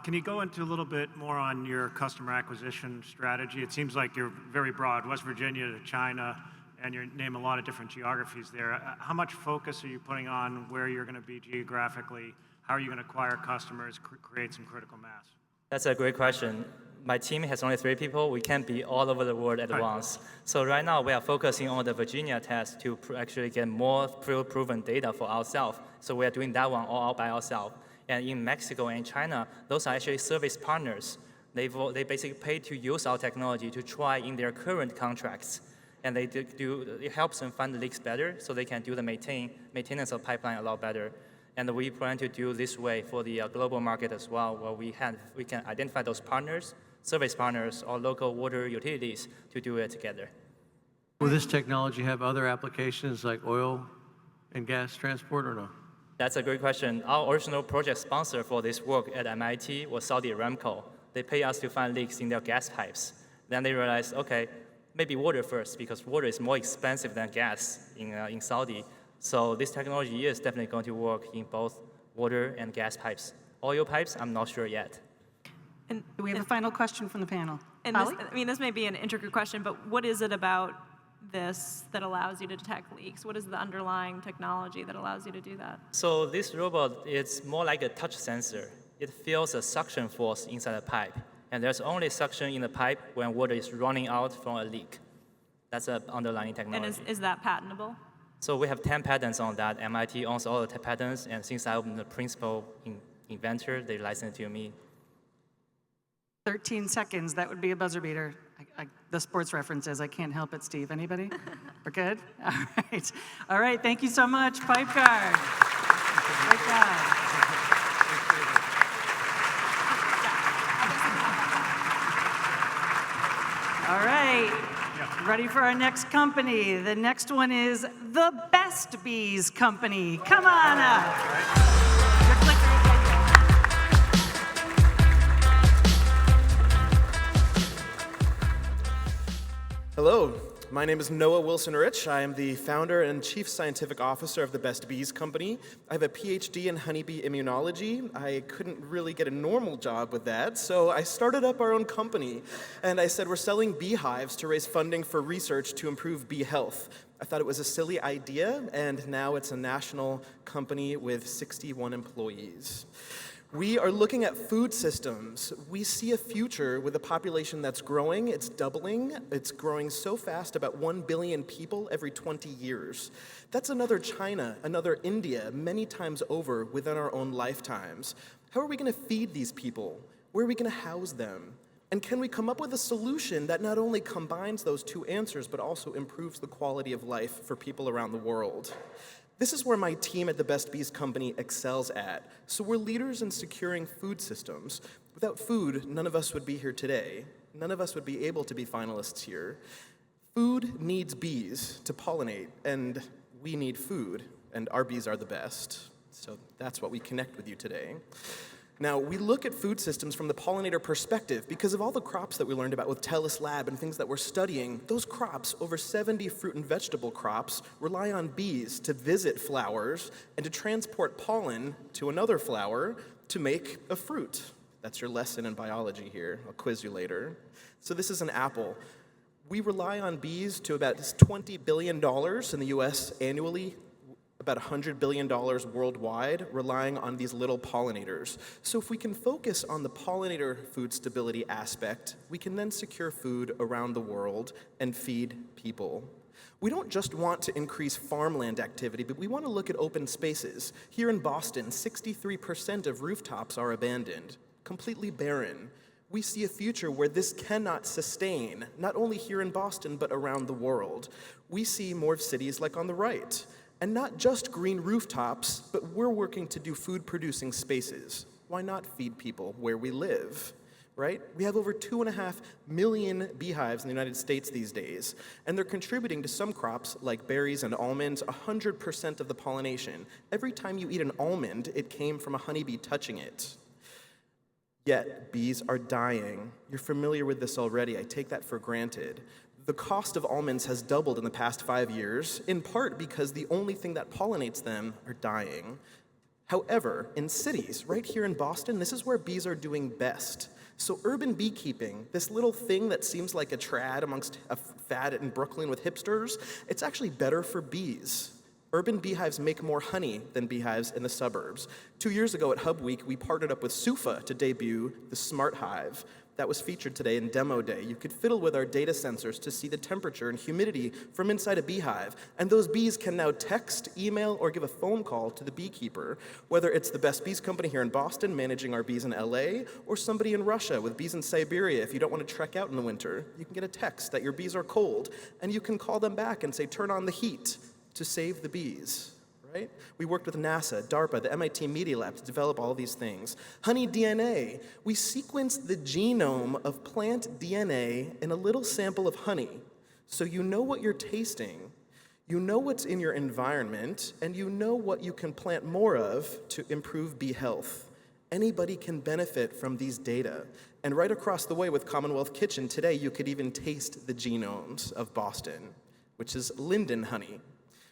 Can you go into a little bit more on your customer acquisition strategy? It seems like you're very broad, West Virginia to China, and you name a lot of different geographies there. How much focus are you putting on where you're going to be geographically? How are you going to acquire customers, create some critical mass? That's a great question. My team has only 3 people. We can't be all over the world at once. So right now, we are focusing on the Virginia test to actually get more proven data for ourselves. So we are doing that one all by ourselves. And in Mexico and China, those are actually service partners. They basically pay to use our technology to try in their current contracts. And it helps them find the leaks better, so they can do the maintenance of pipeline a lot better. And we plan to do this way for the global market as well, where we can identify those partners, service partners, or local water utilities to do it together. Will this technology have other applications like oil and gas transport or no? That's a great question. Our original project sponsor for this work at MIT was Saudi Aramco. They pay us to find leaks in their gas pipes. Then they realized, okay, maybe water first, because water is more expensive than gas in Saudi. So this technology is definitely going to work in both water and gas pipes. Oil pipes, I'm not sure yet. And we have a final question from the panel. And this may be an intricate question, but what is it about this that allows you to detect leaks? What is the underlying technology that allows you to do that? So this robot, it's more like a touch sensor. It feels a suction force inside the pipe. And there's only suction in the pipe when water is running out from a leak. That's an underlying technology. And is that patentable? So we have 10 patents on that. MIT owns all the patents, and since I'm the principal inventor, they licensed it to me. 13 seconds, that would be a buzzer beater. The sports references, I can't help it, Steve. Anybody? We're good? All right. All right, thank you so much, Pipeguard. Great job. All right. Ready for our next company. The next one is the Best Bees Company. Come on up. Your clicker is right there. Hello, my name is Noah Wilson-Rich. I am the founder and chief scientific officer of the Best Bees Company. I have a PhD in honeybee immunology. I couldn't really get a normal job with that, so I started up our own company. And I said, we're selling beehives to raise funding for research to improve bee health. I thought it was a silly idea, and now it's a national company with 61 employees. We are looking at food systems. We see a future with a population that's growing, it's doubling, it's growing so fast, about 1 billion people every 20 years. That's another China, another India, many times over within our own lifetimes. How are we gonna feed these people? Where are we gonna house them? And can we come up with a solution that not only combines those two answers, but also improves the quality of life for people around the world? This is where my team at the Best Bees Company excels at. So we're leaders in securing food systems. Without food, none of us would be here today. None of us would be able to be finalists here. Food needs bees to pollinate, and we need food, and our bees are the best. So that's what we connect with you today. Now, we look at food systems from the pollinator perspective because of all the crops that we learned about with Tellus Lab and things that we're studying. Those crops, over 70 fruit and vegetable crops, rely on bees to visit flowers and to transport pollen to another flower to make a fruit. That's your lesson in biology here. I'll quiz you later. So this is an apple. We rely on bees to about $20 billion in the US annually, about $100 billion worldwide, relying on these little pollinators. So if we can focus on the pollinator food stability aspect, we can then secure food around the world and feed people. We don't just want to increase farmland activity, but we want to look at open spaces. Here in Boston, 63% of rooftops are abandoned, completely barren. We see a future where this cannot sustain, not only here in Boston, but around the world. We see more cities like on the right. And not just green rooftops, but we're working to do food-producing spaces. Why not feed people where we live, right? We have over 2.5 million beehives in the United States these days, and they're contributing to some crops like berries and almonds 100% of the pollination. Every time you eat an almond, it came from a honeybee touching it. Yet, bees are dying. You're familiar with this already. I take that for granted. The cost of almonds has doubled in the past 5 years, in part because the only thing that pollinates them are dying. However, in cities, right here in Boston, this is where bees are doing best. So urban beekeeping, this little thing that seems like a trad amongst a fad in Brooklyn with hipsters, it's actually better for bees. Urban beehives make more honey than beehives in the suburbs. 2 years ago at HUBweek, we partnered up with SUFA to debut the Smart Hive. That was featured today in Demo Day. You could fiddle with our data sensors to see the temperature and humidity from inside a beehive, and those bees can now text, email, or give a phone call to the beekeeper, whether it's the Best Bees Company here in Boston managing our bees in LA, or somebody in Russia with bees in Siberia. If you don't want to trek out in the winter, you can get a text that your bees are cold, and you can call them back and say, turn on the heat to save the bees. Right? We worked with NASA, DARPA, the MIT Media Lab to develop all these things. Honey DNA, we sequenced the genome of plant DNA in a little sample of honey. So you know what you're tasting, you know what's in your environment, and you know what you can plant more of to improve bee health. Anybody can benefit from these data. And right across the way with Commonwealth Kitchen today, you could even taste the genomes of Boston, which is linden honey.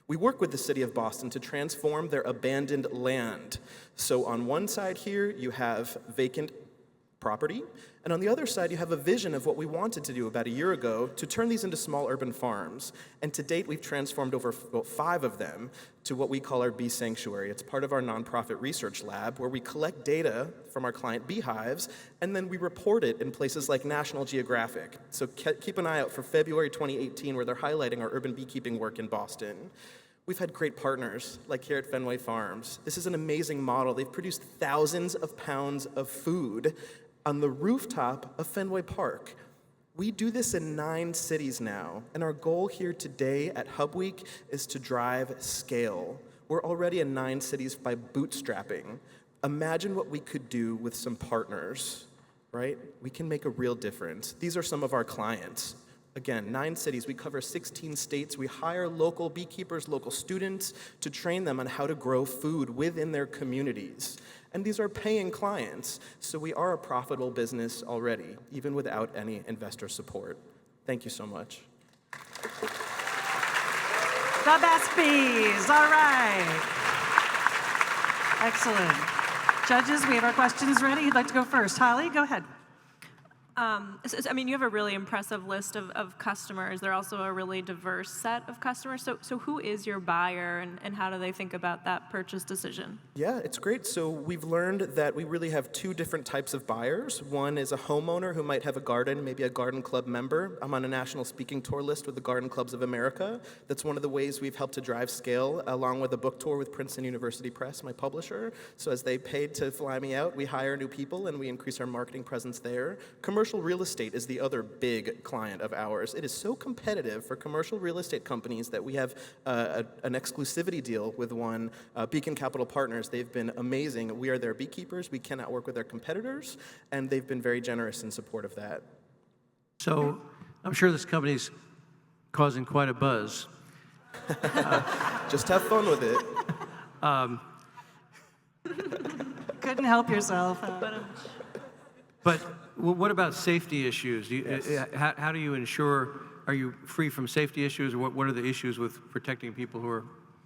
We work with the city of Boston to transform their abandoned land. So on one side here, you have vacant property, and on the other side, you have a vision of what we wanted to do about a year ago to turn these into small urban farms. And to date, we've transformed over 5 of them to what we call our Bee Sanctuary. It's part of our nonprofit research lab where we collect data from our client beehives, and then we report it in places like National Geographic. So keep an eye out for February 2018, where they're highlighting our urban beekeeping work in Boston. We've had great partners, like here at Fenway Farms. This is an amazing model. They've produced thousands of pounds of food on the rooftop of Fenway Park. We do this in 9 cities now, and our goal here today at HUBweek is to drive scale. We're already in 9 cities by bootstrapping. Imagine what we could do with some partners, right? We can make a real difference. These are some of our clients. Again, 9 cities, we cover 16 states. We hire local beekeepers, local students to train them on how to grow food within their communities. And these are paying clients, so we are a profitable business already, even without any investor support. Thank you so much. The best bees. All right. Excellent. Judges, we have our questions ready. Who'd like to go first? Holly, go ahead. I mean, you have a really impressive list of customers. They're also a really diverse set of customers. So who is your buyer, and how do they think about that purchase decision? Yeah, it's great. So we've learned that we really have two different types of buyers. One is a homeowner who might have a garden, maybe a garden club member. I'm on a national speaking tour list with the Garden Clubs of America. That's one of the ways we've helped to drive scale, along with a book tour with Princeton University Press, my publisher. So as they paid to fly me out, we hire new people and we increase our marketing presence there. Commercial real estate is the other big client of ours. It is so competitive for commercial real estate companies that we have an exclusivity deal with one, Beacon Capital Partners. They've been amazing. We are their beekeepers. We cannot work with their competitors, and they've been very generous in support of that. So I'm sure this company's causing quite a buzz. Just have fun with it. Couldn't help yourself. But what about safety issues? Yes. How do you ensure, are you free from safety issues, or what are the issues with protecting people who are?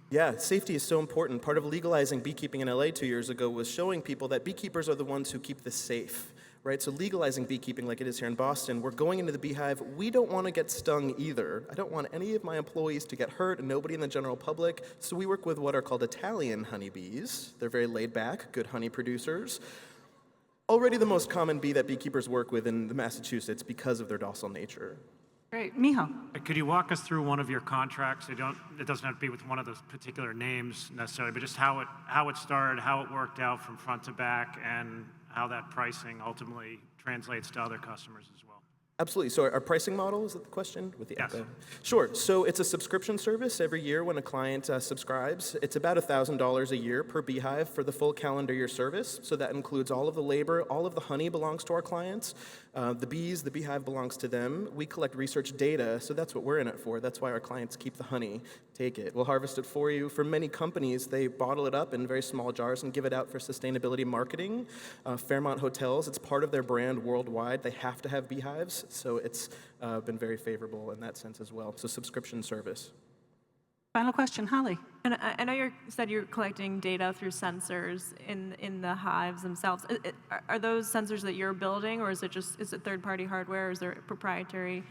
Yeah, safety is so important. Part of legalizing beekeeping in LA 2 years ago was showing people that beekeepers are the ones who keep this safe, right? So legalizing beekeeping like it is here in Boston, we're going into the beehive, we don't want to get stung either. I don't want any of my employees to get hurt, and nobody in the general public, so we work with what are called Italian honeybees. They're very laid back, good honey producers. Already the most common bee that beekeepers work with in Massachusetts because of their docile nature. Great. Miho. Could you walk us through one of your contracts? It doesn't have to be with one of those particular names necessarily, but just how it started, how it worked out from front to back, and how that pricing ultimately translates to other customers as well. Absolutely. So our pricing model, is that the question? With the Yes. echo? Sure. So it's a subscription service every year when a client subscribes. It's about $1,000 a year per beehive for the full calendar year service. So that includes all of the labor, all of the honey belongs to our clients. The bees, the beehive belongs to them. We collect research data, so that's what we're in it for. That's why our clients keep the honey. Take it. We'll harvest it for you. For many companies, they bottle it up in very small jars and give it out for sustainability marketing. Fairmont Hotels, it's part of their brand worldwide. They have to have beehives, so it's been very favorable in that sense as well. So subscription service. Final question, Holly. And I know you said you're collecting data through sensors in the hives themselves. Are those sensors that you're building, or is it third-party hardware, or is there proprietary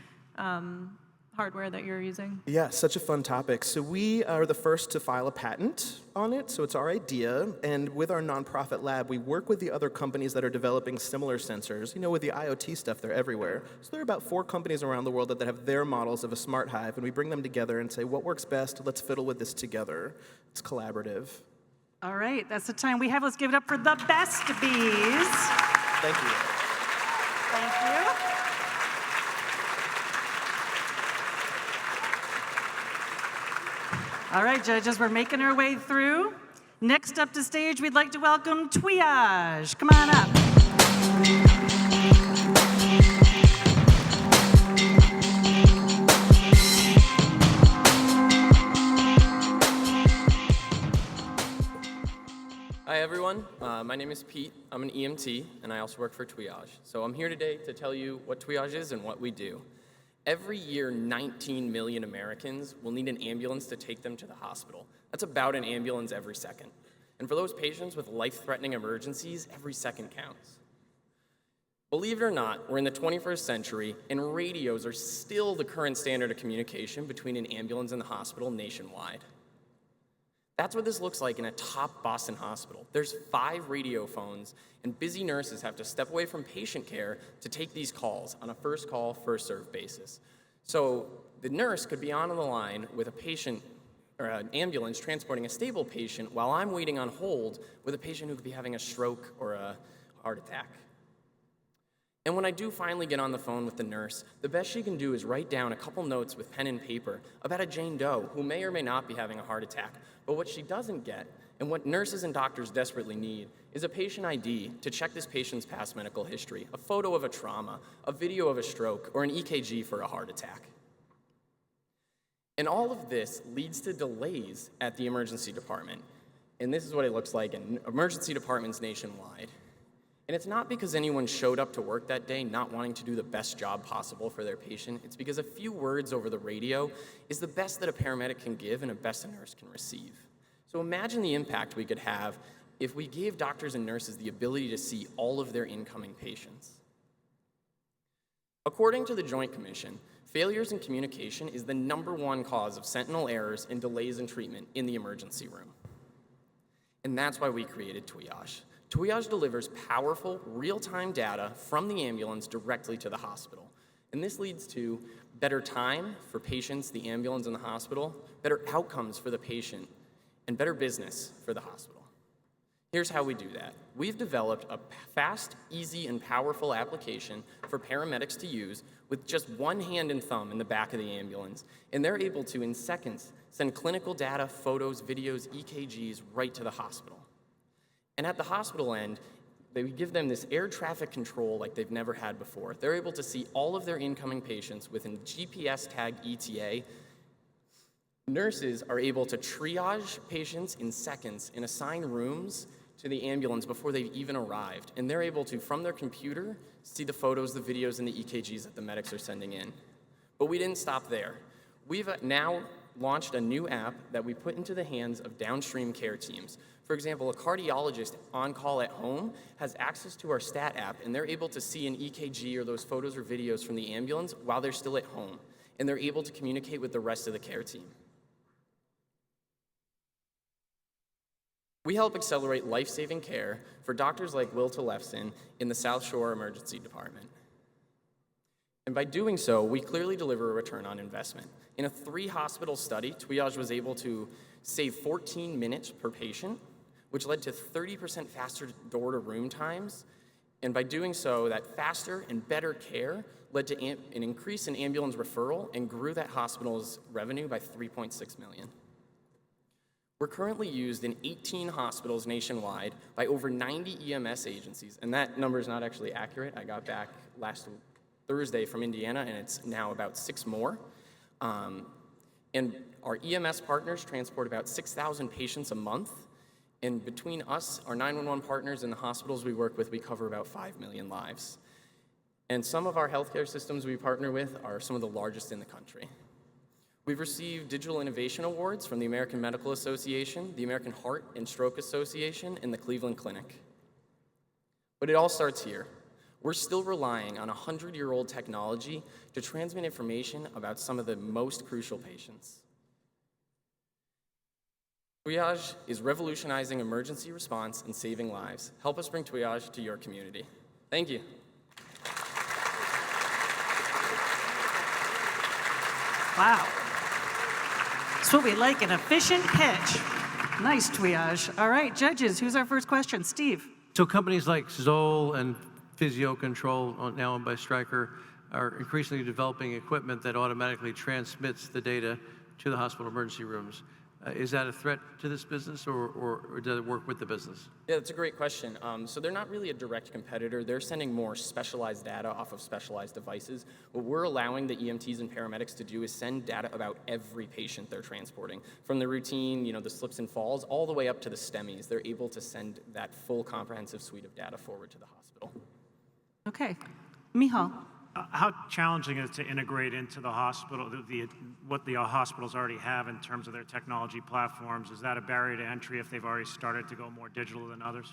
hardware that you're using? Yeah, such a fun topic. So we are the first to file a patent on it, so it's our idea. And with our nonprofit lab, we work with the other companies that are developing similar sensors. You know, with the IoT stuff, they're everywhere. So there are about 4 companies around the world that have their models of a smart hive, and we bring them together and say, what works best? Let's fiddle with this together. It's collaborative. All right, that's the time we have. Let's give it up for the best bees. Thank you. Thank you. All right, judges, we're making our way through. Next up to stage, we'd like to welcome Twiage. Come on up. Hi everyone, my name is Pete. I'm an EMT and I also work for Twiage. So I'm here today to tell you what Twiage is and what we do. Every year, 19 million Americans will need an ambulance to take them to the hospital. That's about an ambulance every second. And for those patients with life-threatening emergencies, every second counts. Believe it or not, we're in the 21st century, and radios are still the current standard of communication between an ambulance and the hospital nationwide. That's what this looks like in a top Boston hospital. There's 5 radio phones, and busy nurses have to step away from patient care to take these calls on a first call, first served basis. So the nurse could be on the line with a patient or an ambulance transporting a stable patient while I'm waiting on hold with a patient who could be having a stroke or a heart attack. And when I do finally get on the phone with the nurse, the best she can do is write down a couple notes with pen and paper about a Jane Doe who may or may not be having a heart attack. But what she doesn't get, and what nurses and doctors desperately need, is a patient ID to check this patient's past medical history, a photo of a trauma, a video of a stroke, or an EKG for a heart attack. And all of this leads to delays at the emergency department. And this is what it looks like in emergency departments nationwide. And it's not because anyone showed up to work that day not wanting to do the best job possible for their patient. It's because a few words over the radio is the best that a paramedic can give and a best a nurse can receive. So imagine the impact we could have if we gave doctors and nurses the ability to see all of their incoming patients. According to the Joint Commission, failures in communication is the #1 cause of sentinel errors and delays in treatment in the emergency room. And that's why we created Twiage. Twiage delivers powerful, real-time data from the ambulance directly to the hospital. And this leads to better time for patients, the ambulance, and the hospital, better outcomes for the patient, and better business for the hospital. Here's how we do that. We've developed a fast, easy, and powerful application for paramedics to use with just one hand and thumb in the back of the ambulance, and they're able to, in seconds, send clinical data, photos, videos, EKGs right to the hospital. And at the hospital end, we give them this air traffic control like they've never had before. They're able to see all of their incoming patients within GPS-tagged ETA. Nurses are able to triage patients in seconds and assign rooms to the ambulance before they've even arrived. And they're able to, from their computer, see the photos, the videos, and the EKGs that the medics are sending in. But we didn't stop there. We've now launched a new app that we put into the hands of downstream care teams. For example, a cardiologist on call at home has access to our stat app, and they're able to see an EKG or those photos or videos from the ambulance while they're still at home, and they're able to communicate with the rest of the care team. We help accelerate life-saving care for doctors like Will Tellefson in the South Shore Emergency Department. And by doing so, we clearly deliver a return on investment. In a 3-hospital study, Twiage was able to save 14 minutes per patient, which led to 30% faster door-to-room times. And by doing so, that faster and better care led to an increase in ambulance referral and grew that hospital's revenue by $3.6 million. We're currently used in 18 hospitals nationwide by over 90 EMS agencies, and that number is not actually accurate. I got back last Thursday from Indiana, and it's now about 6 more. And our EMS partners transport about 6,000 patients a month, and between us, our 911 partners, and the hospitals we work with, we cover about 5 million lives. And some of our healthcare systems we partner with are some of the largest in the country. We've received Digital Innovation Awards from the American Medical Association, the American Heart and Stroke Association, and the Cleveland Clinic. But it all starts here. We're still relying on 100-year-old technology to transmit information about some of the most crucial patients. Twiage is revolutionizing emergency response and saving lives. Help us bring Twiage to your community. Thank you. Wow. That's what we like, an efficient pitch. Nice, Twiage. All right, judges, who's our first question? Steve. So companies like Zoll and Physio Control, now owned by Stryker, are increasingly developing equipment that automatically transmits the data to the hospital emergency rooms. Is that a threat to this business, or does it work with the business? Yeah, that's a great question. So they're not really a direct competitor. They're sending more specialized data off of specialized devices. What we're allowing the EMTs and paramedics to do is send data about every patient they're transporting. From the routine, the slips and falls, all the way up to the STEMIs. They're able to send that full comprehensive suite of data forward to the hospital. Okay. Miceal. How challenging is it to integrate into the hospital, what the hospitals already have in terms of their technology platforms? Is that a barrier to entry if they've already started to go more digital than others?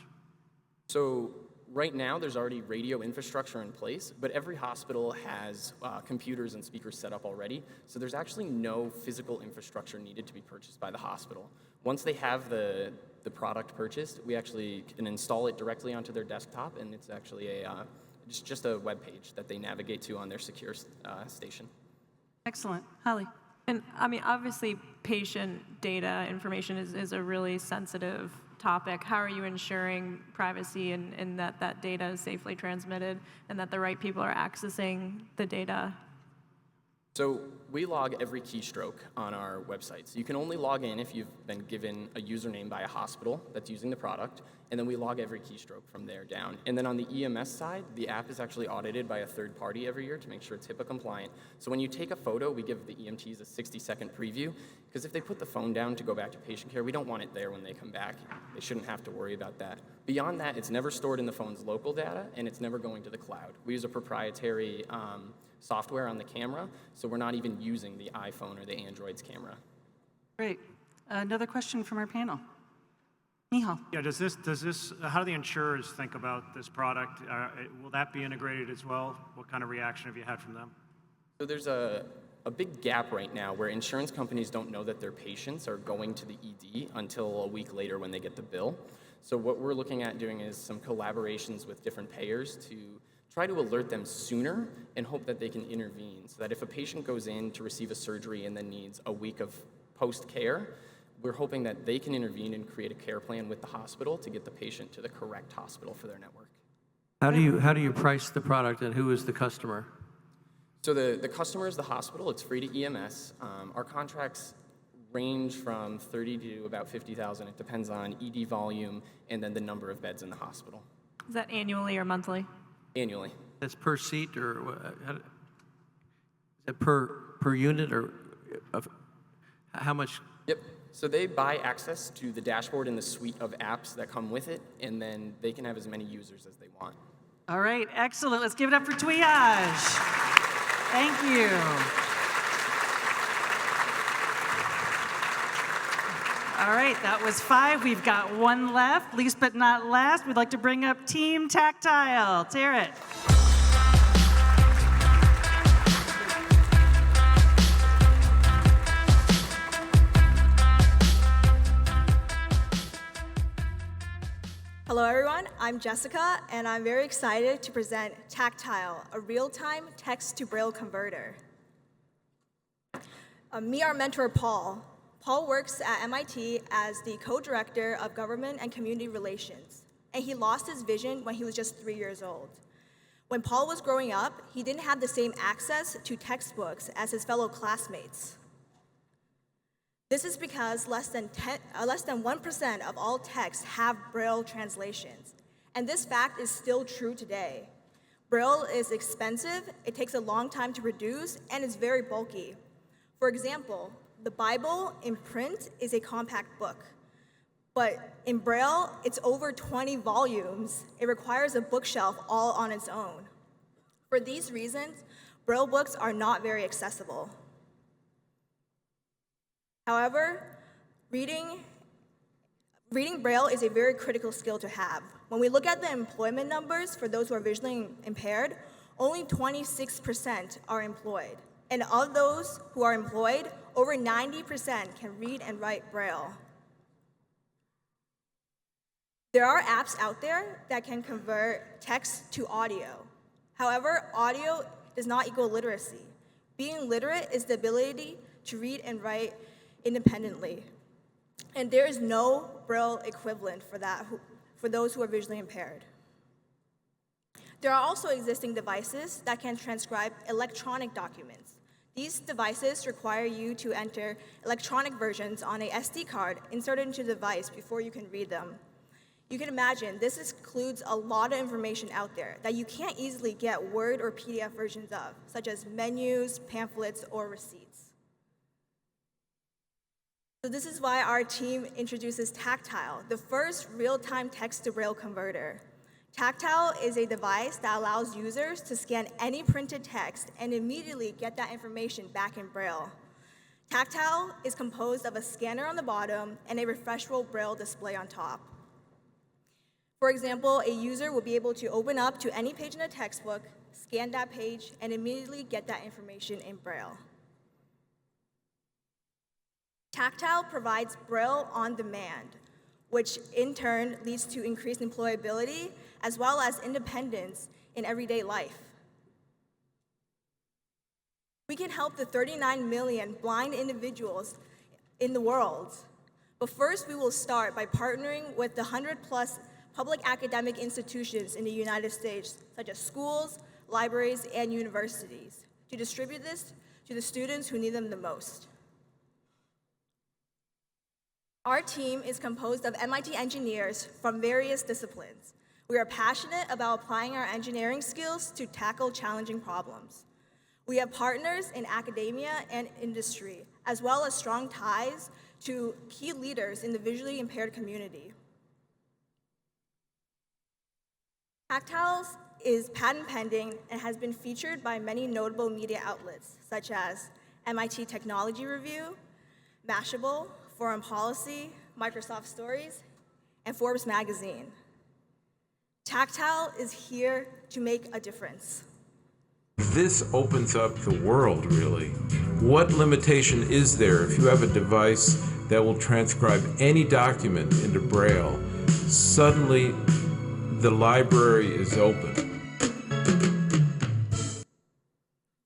So right now, there's already radio infrastructure in place, but every hospital has computers and speakers set up already, so there's actually no physical infrastructure needed to be purchased by the hospital. Once they have the product purchased, we actually can install it directly onto their desktop, and it's actually just a web page that they navigate to on their secure station. Excellent. Holly. And I mean, obviously, patient data information is a really sensitive topic. How are you ensuring privacy and that that data is safely transmitted and that the right people are accessing the data? So we log every keystroke on our website. So you can only log in if you've been given a username by a hospital that's using the product, and then we log every keystroke from there down. And then on the EMS side, the app is actually audited by a third party every year to make sure it's HIPAA compliant. So when you take a photo, we give the EMTs a 60-second preview, because if they put the phone down to go back to patient care, we don't want it there when they come back. They shouldn't have to worry about that. Beyond that, it's never stored in the phone's local data, and it's never going to the cloud. We use a proprietary software on the camera, so we're not even using the iPhone or the Android's camera. Great. Another question from our panel. Miceal. Yeah, how do the insurers think about this product? Will that be integrated as well? What kind of reaction have you had from them? So there's a big gap right now where insurance companies don't know that their patients are going to the ED until a week later when they get the bill. So what we're looking at doing is some collaborations with different payers to try to alert them sooner and hope that they can intervene so that if a patient goes in to receive a surgery and then needs a week of post-care, we're hoping that they can intervene and create a care plan with the hospital to get the patient to the correct hospital for their network. How do you price the product, and who is the customer? So the customer is the hospital. It's free to EMS. Our contracts range from 30 to about 50,000. It depends on ED volume and then the number of beds in the hospital. Is that annually or monthly? Annually. That's per seat, or is it per unit, or how much? Yep. So they buy access to the dashboard and the suite of apps that come with it, and then they can have as many users as they want. All right, excellent. Let's give it up for Twiage. Thank you. All right, that was 5. We've got 1 left. Least but not last, we'd like to bring up Team Tactile. Tarrant. Hello everyone, I'm Jessica, and I'm very excited to present Tactile, a real-time text-to-Braille converter. Meet our mentor, Paul. Paul works at MIT as the co-director of government and community relations, and he lost his vision when he was just 3 years old. When Paul was growing up, he didn't have the same access to textbooks as his fellow classmates. This is because less than 1% of all texts have Braille translations, and this fact is still true today. Braille is expensive, it takes a long time to produce, and it's very bulky. For example, the Bible in print is a compact book, but in Braille, it's over 20 volumes. It requires a bookshelf all on its own. For these reasons, Braille books are not very accessible. However, reading Braille is a very critical skill to have. When we look at the employment numbers for those who are visually impaired, only 26% are employed. And of those who are employed, over 90% can read and write Braille. There are apps out there that can convert text to audio. However, audio does not equal literacy. Being literate is the ability to read and write independently. And there is no Braille equivalent for that, for those who are visually impaired. There are also existing devices that can transcribe electronic documents. These devices require you to enter electronic versions on a SD card inserted into the device before you can read them. You can imagine this includes a lot of information out there that you can't easily get Word or PDF versions of, such as menus, pamphlets, or receipts. So this is why our team introduces Tactile, the first real-time text-to-Braille converter. Tactile is a device that allows users to scan any printed text and immediately get that information back in Braille. Tactile is composed of a scanner on the bottom and a refreshable Braille display on top. For example, a user will be able to open up to any page in a textbook, scan that page, and immediately get that information in Braille. Tactile provides Braille on demand, which in turn leads to increased employability as well as independence in everyday life. We can help the 39 million blind individuals in the world. But first, we will start by partnering with the 100+ public academic institutions in the United States, such as schools, libraries, and universities, to distribute this to the students who need them the most. Our team is composed of MIT engineers from various disciplines. We are passionate about applying our engineering skills to tackle challenging problems. We have partners in academia and industry, as well as strong ties to key leaders in the visually impaired community. Tactile is patent pending and has been featured by many notable media outlets, such as MIT Technology Review, Mashable, Foreign Policy, Microsoft Stories, and Forbes magazine. Tactile is here to make a difference. This opens up the world, really. What limitation is there if you have a device that will transcribe any document into Braille? Suddenly, the library is open.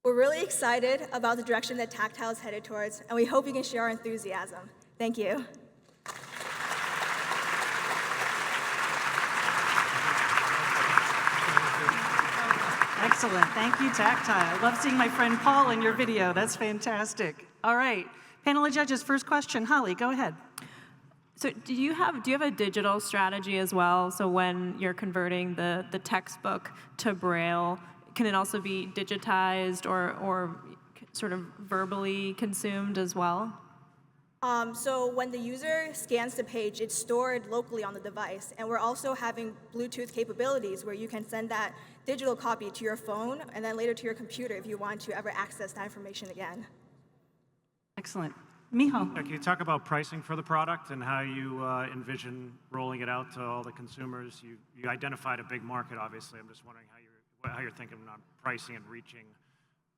We're really excited about the direction that Tactile is headed towards, and we hope you can share our enthusiasm. Thank you. Excellent. Thank you, Tactile. I love seeing my friend Paul in your video. That's fantastic. All right. Panel of judges, first question. Holly, go ahead. So do you have a digital strategy as well? So when you're converting the textbook to Braille, can it also be digitized or sort of verbally consumed as well? So when the user scans the page, it's stored locally on the device. And we're also having Bluetooth capabilities where you can send that digital copy to your phone and then later to your computer if you want to ever access that information again. Excellent. Miceal. Can you talk about pricing for the product and how you envision rolling it out to all the consumers? You identified a big market, obviously. I'm just wondering how you're thinking on pricing and reaching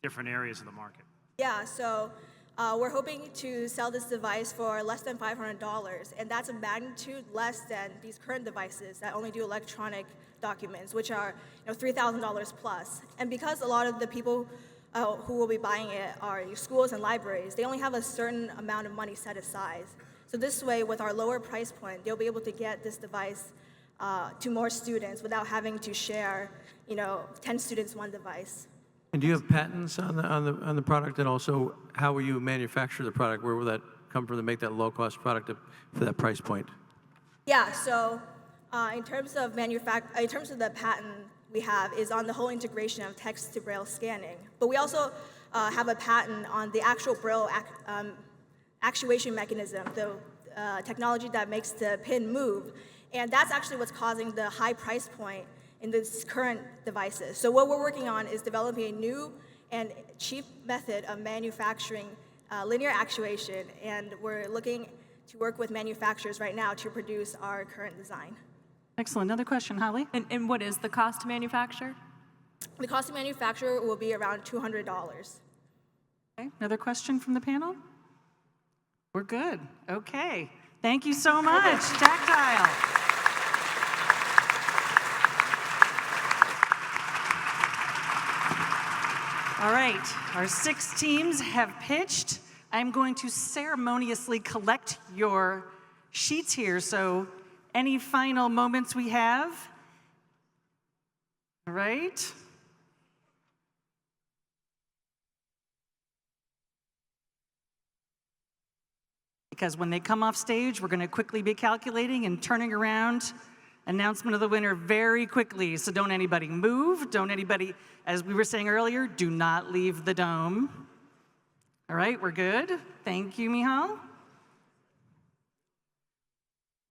different areas of the market. Yeah, so we're hoping to sell this device for less than $500, and that's a magnitude less than these current devices that only do electronic documents, which are $3,000 plus. And because a lot of the people who will be buying it are schools and libraries, they only have a certain amount of money set aside. So this way, with our lower price point, they'll be able to get this device to more students without having to share, 10 students one device. And do you have patents on the product? And also, how will you manufacture the product? Where will that come from to make that low-cost product for that price point? Yeah. So in terms of the patent we have is on the whole integration of text to Braille scanning. But we also have a patent on the actual Braille actuation mechanism, the technology that makes the pin move. And that's actually what's causing the high price point in these current devices. So what we're working on is developing a new and cheap method of manufacturing linear actuation, and we're looking to work with manufacturers right now to produce our current design. Excellent. Another question, Holly. And what is the cost to manufacture? The cost to manufacture will be around $200. Okay. Another question from the panel? We're good. Okay. Thank you so much, Tactile. All right, our 6 teams have pitched. I'm going to ceremoniously collect your sheets here, so any final moments we have? All right. Because when they come off stage, we're going to quickly be calculating and turning around. Announcement of the winner very quickly, so don't anybody move, don't anybody, as we were saying earlier, do not leave the dome. All right, we're good. Thank you, Miceal.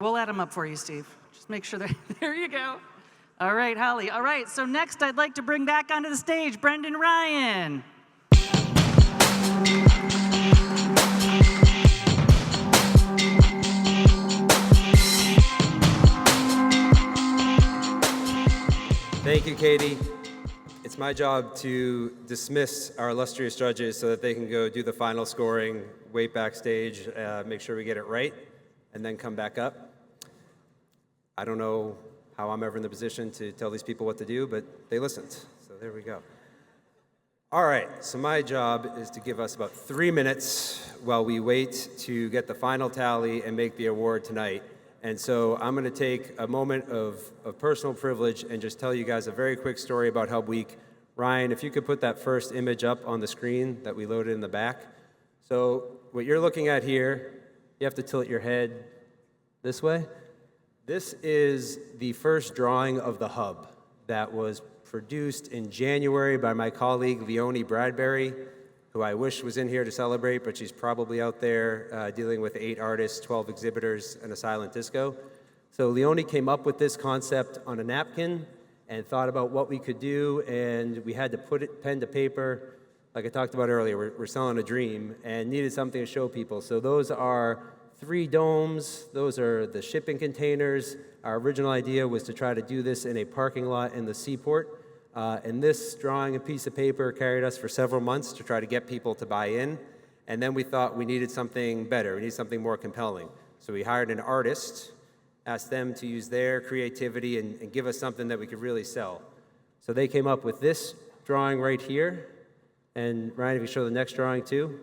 We'll add them up for you, Steve. Just make sure they're, there you go. All right, Holly. All right, so next I'd like to bring back onto the stage Brendan Ryan. Thank you, Katie. It's my job to dismiss our illustrious judges so that they can go do the final scoring, wait backstage, make sure we get it right, and then come back up. I don't know how I'm ever in the position to tell these people what to do, but they listened, so there we go. All right, so my job is to give us about 3 minutes while we wait to get the final tally and make the award tonight. And so I'm going to take a moment of personal privilege and just tell you guys a very quick story about HUBweek. Ryan, if you could put that first image up on the screen that we loaded in the back. So what you're looking at here, you have to tilt your head this way. This is the first drawing of the hub that was produced in January by my colleague Leonie Bradbury, who I wish was in here to celebrate, but she's probably out there dealing with 8 artists, 12 exhibitors, and a silent disco. So Leonie came up with this concept on a napkin, and thought about what we could do, and we had to put it pen to paper. Like I talked about earlier, we're selling a dream and needed something to show people. So those are 3 domes. Those are the shipping containers. Our original idea was to try to do this in a parking lot in the seaport. And this drawing and piece of paper carried us for several months to try to get people to buy in. And then we thought we needed something better. We needed something more compelling. So we hired an artist, asked them to use their creativity and give us something that we could really sell. So they came up with this drawing right here. And Ryan, if you show the next drawing too.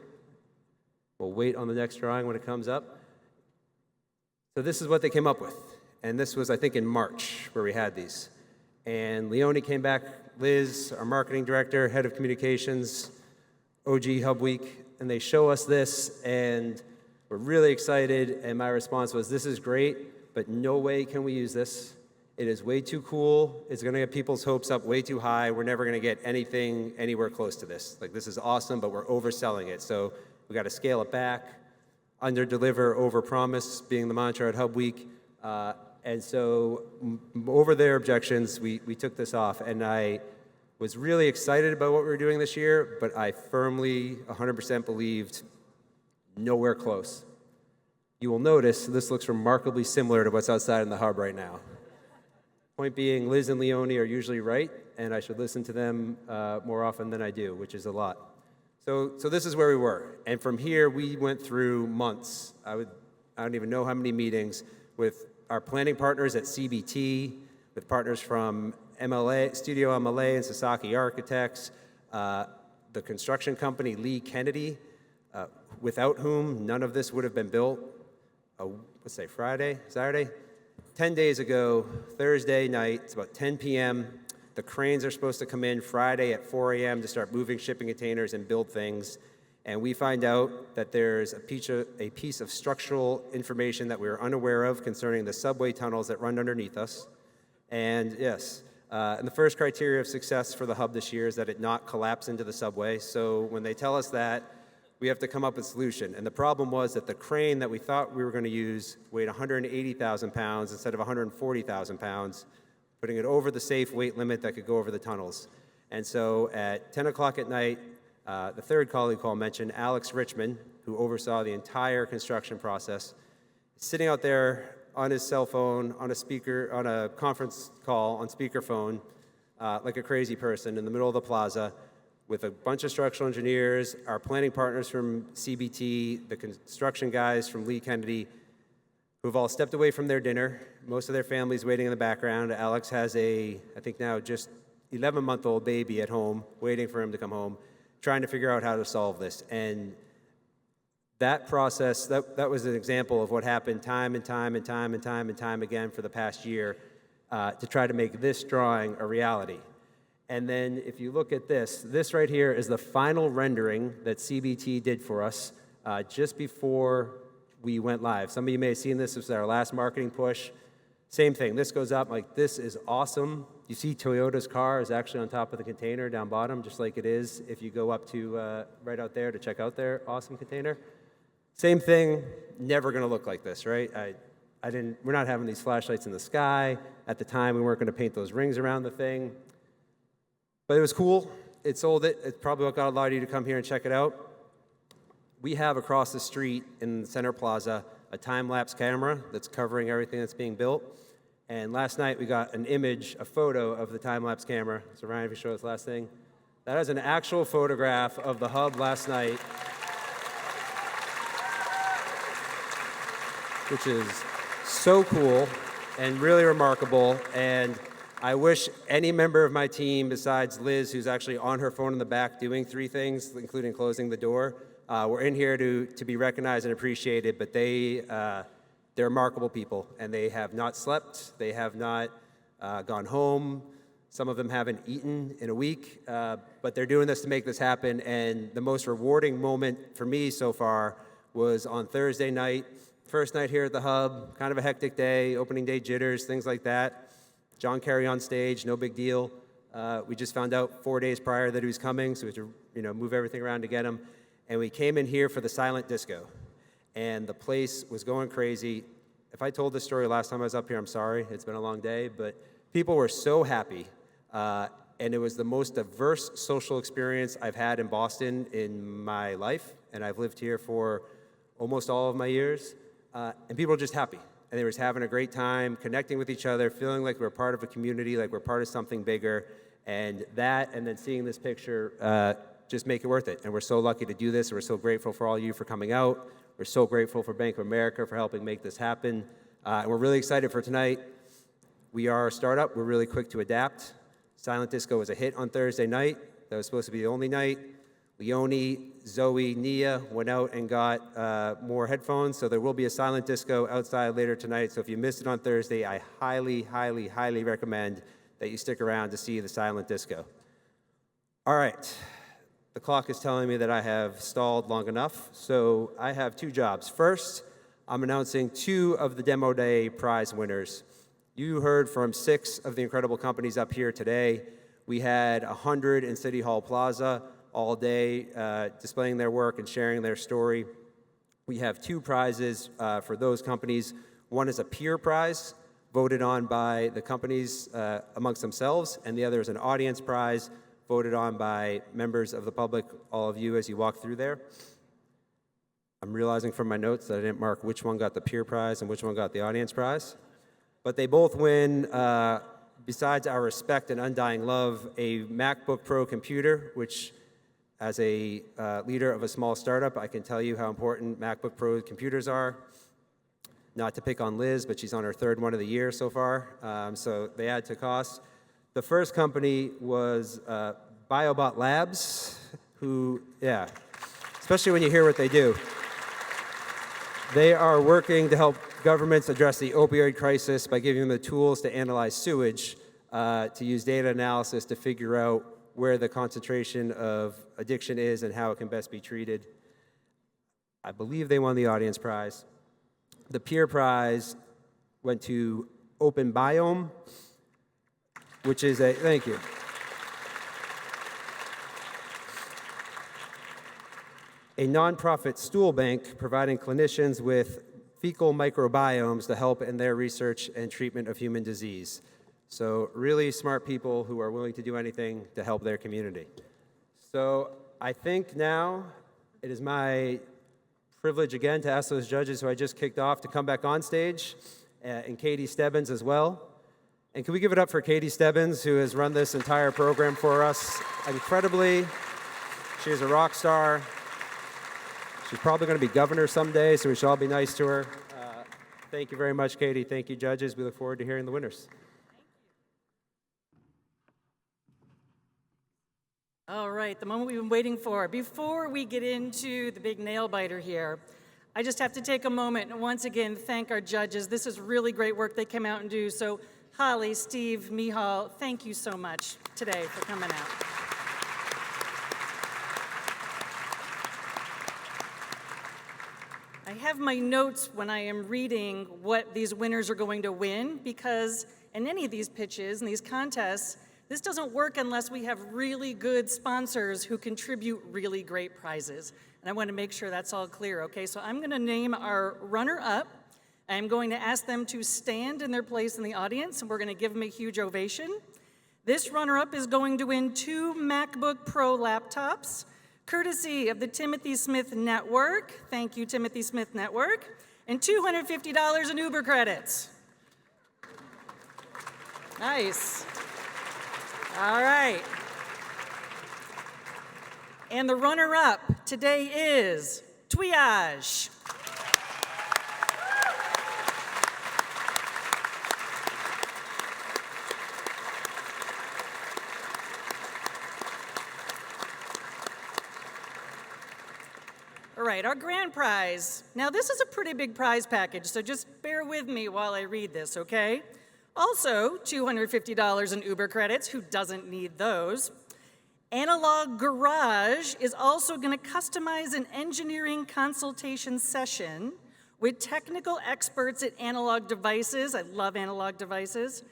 We'll wait on the next drawing when it comes up. So this is what they came up with. And this was, I think, in March where we had these. And Leonie came back, Liz, our marketing director, head of communications, OG HUBweek, and they show us this, and we're really excited, and my response was, this is great, but no way can we use this. It is way too cool. It's gonna get people's hopes up way too high. We're never gonna get anything anywhere close to this. Like, this is awesome, but we're overselling it. So we gotta scale it back, under-deliver, over-promise being the mantra at HUBweek. And so over their objections, we took this off, and I was really excited about what we were doing this year, but I firmly 100% believed nowhere close. You will notice this looks remarkably similar to what's outside in the hub right now. Point being, Liz and Leonie are usually right, and I should listen to them more often than I do, which is a lot. So this is where we were, and from here we went through months. I don't even know how many meetings with our planning partners at CBT, with partners from MLA, Studio MLA and Sasaki Architects, the construction company Lee Kennedy, without whom none of this would have been built. Let's say Saturday? 10 days ago, Thursday night, it's about 10 p.m. The cranes are supposed to come in Friday at 4 a.m. to start moving shipping containers and build things. And we find out that there's a piece of structural information that we were unaware of concerning the subway tunnels that run underneath us. And yes, and the first criteria of success for the hub this year is that it not collapse into the subway. So when they tell us that, we have to come up with a solution. And the problem was that the crane that we thought we were going to use weighed 180,000 pounds instead of 140,000 pounds, putting it over the safe weight limit that could go over the tunnels. And so at 10 o'clock at night, the third colleague call mentioned, Alex Richmond, who oversaw the entire construction process, sitting out there on his cell phone, on a conference call on speakerphone, like a crazy person in the middle of the plaza, with a bunch of structural engineers, our planning partners from CBT, the construction guys from Lee Kennedy, who've all stepped away from their dinner. Most of their families waiting in the background. Alex has I think now just 11-month-old baby at home, waiting for him to come home, trying to figure out how to solve this. And that process, that was an example of what happened time and time again for the past year to try to make this drawing a reality. And then if you look at this right here is the final rendering that CBT did for us just before we went live. Some of you may have seen this. This was our last marketing push. Same thing. This goes up like, this is awesome. You see Toyota's car is actually on top of the container down bottom, just like it is if you go up to right out there to check out their awesome container. Same thing, never going to look like this, right? We're not having these flashlights in the sky. At the time, we weren't going to paint those rings around the thing. But it was cool. It sold it. It's probably what got a lot of you to come here and check it out. We have across the street in the Center Plaza a time-lapse camera that's covering everything that's being built. And last night we got an image, a photo of the time-lapse camera. So Ryan, if you show us the last thing. That is an actual photograph of the hub last night, which is so cool and really remarkable. And I wish any member of my team besides Liz, who's actually on her phone in the back doing 3 things, including closing the door, were in here to be recognized and appreciated, but they're remarkable people, and they have not slept, they have not gone home, some of them haven't eaten in a week, but they're doing this to make this happen, and the most rewarding moment for me so far was on Thursday night, first night here at the hub, kind of a hectic day, opening day jitters, things like that. John Kerry on stage, no big deal. We just found out 4 days prior that he was coming, so we had to move everything around to get him. And we came in here for the silent disco, and the place was going crazy. If I told this story last time I was up here, I'm sorry. It's been a long day, but People were so happy, and it was the most diverse social experience I've had in Boston in my life, and I've lived here for almost all of my years, and people were just happy, and they were just having a great time, connecting with each other, feeling like we're part of a community, like we're part of something bigger, and that, and then seeing this picture just make it worth it. And we're so lucky to do this, and we're so grateful for all of you for coming out. We're so grateful for Bank of America for helping make this happen, and we're really excited for tonight. We are a startup. We're really quick to adapt. Silent Disco was a hit on Thursday night. That was supposed to be the only night. Leonie, Zoe, Nia went out and got more headphones, so there will be a Silent Disco outside later tonight. So if you missed it on Thursday, I highly, highly, highly recommend that you stick around to see the Silent Disco. All right, the clock is telling me that I have stalled long enough, so I have two jobs. First, I'm announcing 2 of the Demo Day prize winners. You heard from 6 of the incredible companies up here today. We had 100 in City Hall Plaza all day displaying their work and sharing their story. We have 2 prizes for those companies. One is a peer prize voted on by the companies amongst themselves, and the other is an audience prize voted on by members of the public, all of you as you walk through there. I'm realizing from my notes that I didn't mark which one got the peer prize and which one got the audience prize. But they both win, besides our respect and undying love, a MacBook Pro computer, which as a leader of a small startup, I can tell you how important MacBook Pro computers are. Not to pick on Liz, but she's on her 3rd one of the year so far, so they add to cost. The first company was Biobot Labs, who, yeah, especially when you hear what they do. They are working to help governments address the opioid crisis by giving them the tools to analyze sewage, to use data analysis to figure out where the concentration of addiction is and how it can best be treated. I believe they won the audience prize. The peer prize went to Open Biome, which is a, thank you. A nonprofit stool bank providing clinicians with fecal microbiomes to help in their research and treatment of human disease. So really smart people who are willing to do anything to help their community. So I think now it is my privilege again to ask those judges who I just kicked off to come back on stage, and Katie Stebbins as well. And can we give it up for Katie Stebbins, who has run this entire program for us incredibly. She is a rock star. She's probably going to be governor someday, so we should all be nice to her. Thank you very much, Katie. Thank you, judges. We look forward to hearing the winners. All right, the moment we've been waiting for. Before we get into the big nail biter here, I just have to take a moment and once again thank our judges. This is really great work they came out and do. So Holly, Steve, Miceal, thank you so much today for coming out. I have my notes when I am reading what these winners are going to win, because in any of these pitches and these contests, this doesn't work unless we have really good sponsors who contribute really great prizes. And I want to make sure that's all clear, okay? So I'm going to name our runner-up. I'm going to ask them to stand in their place in the audience, and we're going to give them a huge ovation. This runner-up is going to win 2 MacBook Pro laptops, courtesy of the Timothy Smith Network. Thank you, Timothy Smith Network. And $250 in Uber credits. Nice. All right. And the runner-up today is Twiage. All right, our grand prize. Now, this is a pretty big prize package, so just bear with me while I read this, okay? Also, $250 in Uber credits. Who doesn't need those? Analog Garage is also going to customize an engineering consultation session with technical experts at Analog Devices. I love Analog Devices.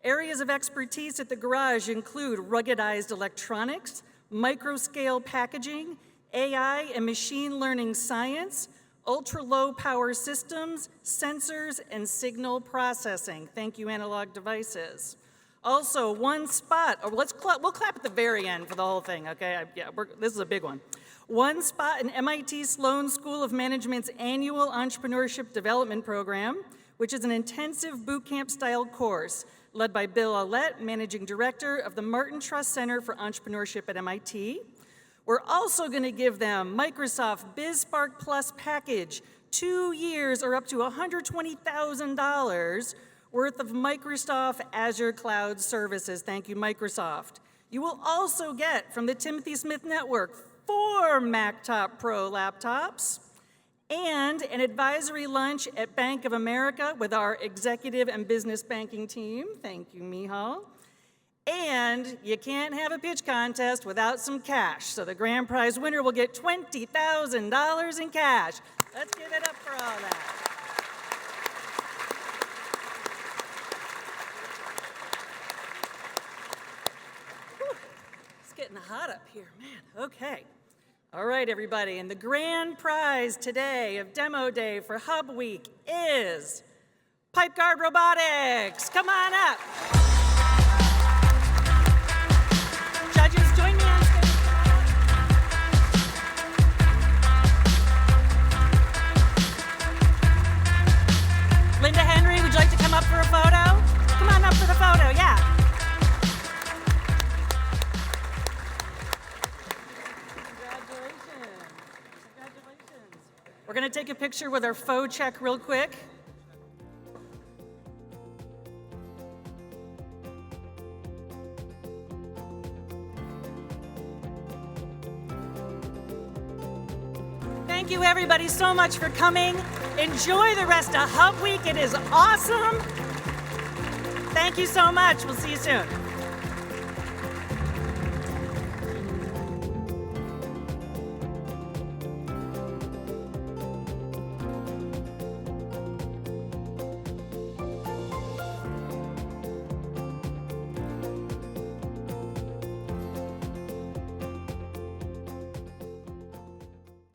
Areas of expertise at the garage include ruggedized electronics, micro-scale packaging, AI and machine learning science, ultra-low power systems, sensors, and signal processing. Thank you, Analog Devices. Also, one spot, or we'll clap at the very end for the whole thing, okay? This is a big one. One spot in MIT Sloan School of Management's annual Entrepreneurship Development Program, which is an intensive boot camp style course led by Bill Aulette, Managing Director of the Martin Trust Center for Entrepreneurship at MIT. We're also going to give them Microsoft BizSpark Plus package, 2 years or up to $120,000 worth of Microsoft Azure Cloud Services. Thank you, Microsoft. You will also get from the Timothy Smith Network 4 MacTop Pro laptops and an advisory lunch at Bank of America with our executive and business banking team. Thank you, Miceal. And you can't have a pitch contest without some cash. So the grand prize winner will get $20,000 in cash. Let's give it up for all that. Whew. It's getting hot up here, man. Okay. All right, everybody. And the grand prize today of Demo Day for HUBweek is Pipeguard Robotics. Come on up. Judges, join me on stage. Linda Henry, would you like to come up for a photo? Come on up for the photo, yeah. Congratulations. Congratulations. We're going to take a picture with our faux check real quick. Thank you, everybody, so much for coming. Enjoy the rest of HUBweek. It is awesome. Thank you so much. We'll see you soon.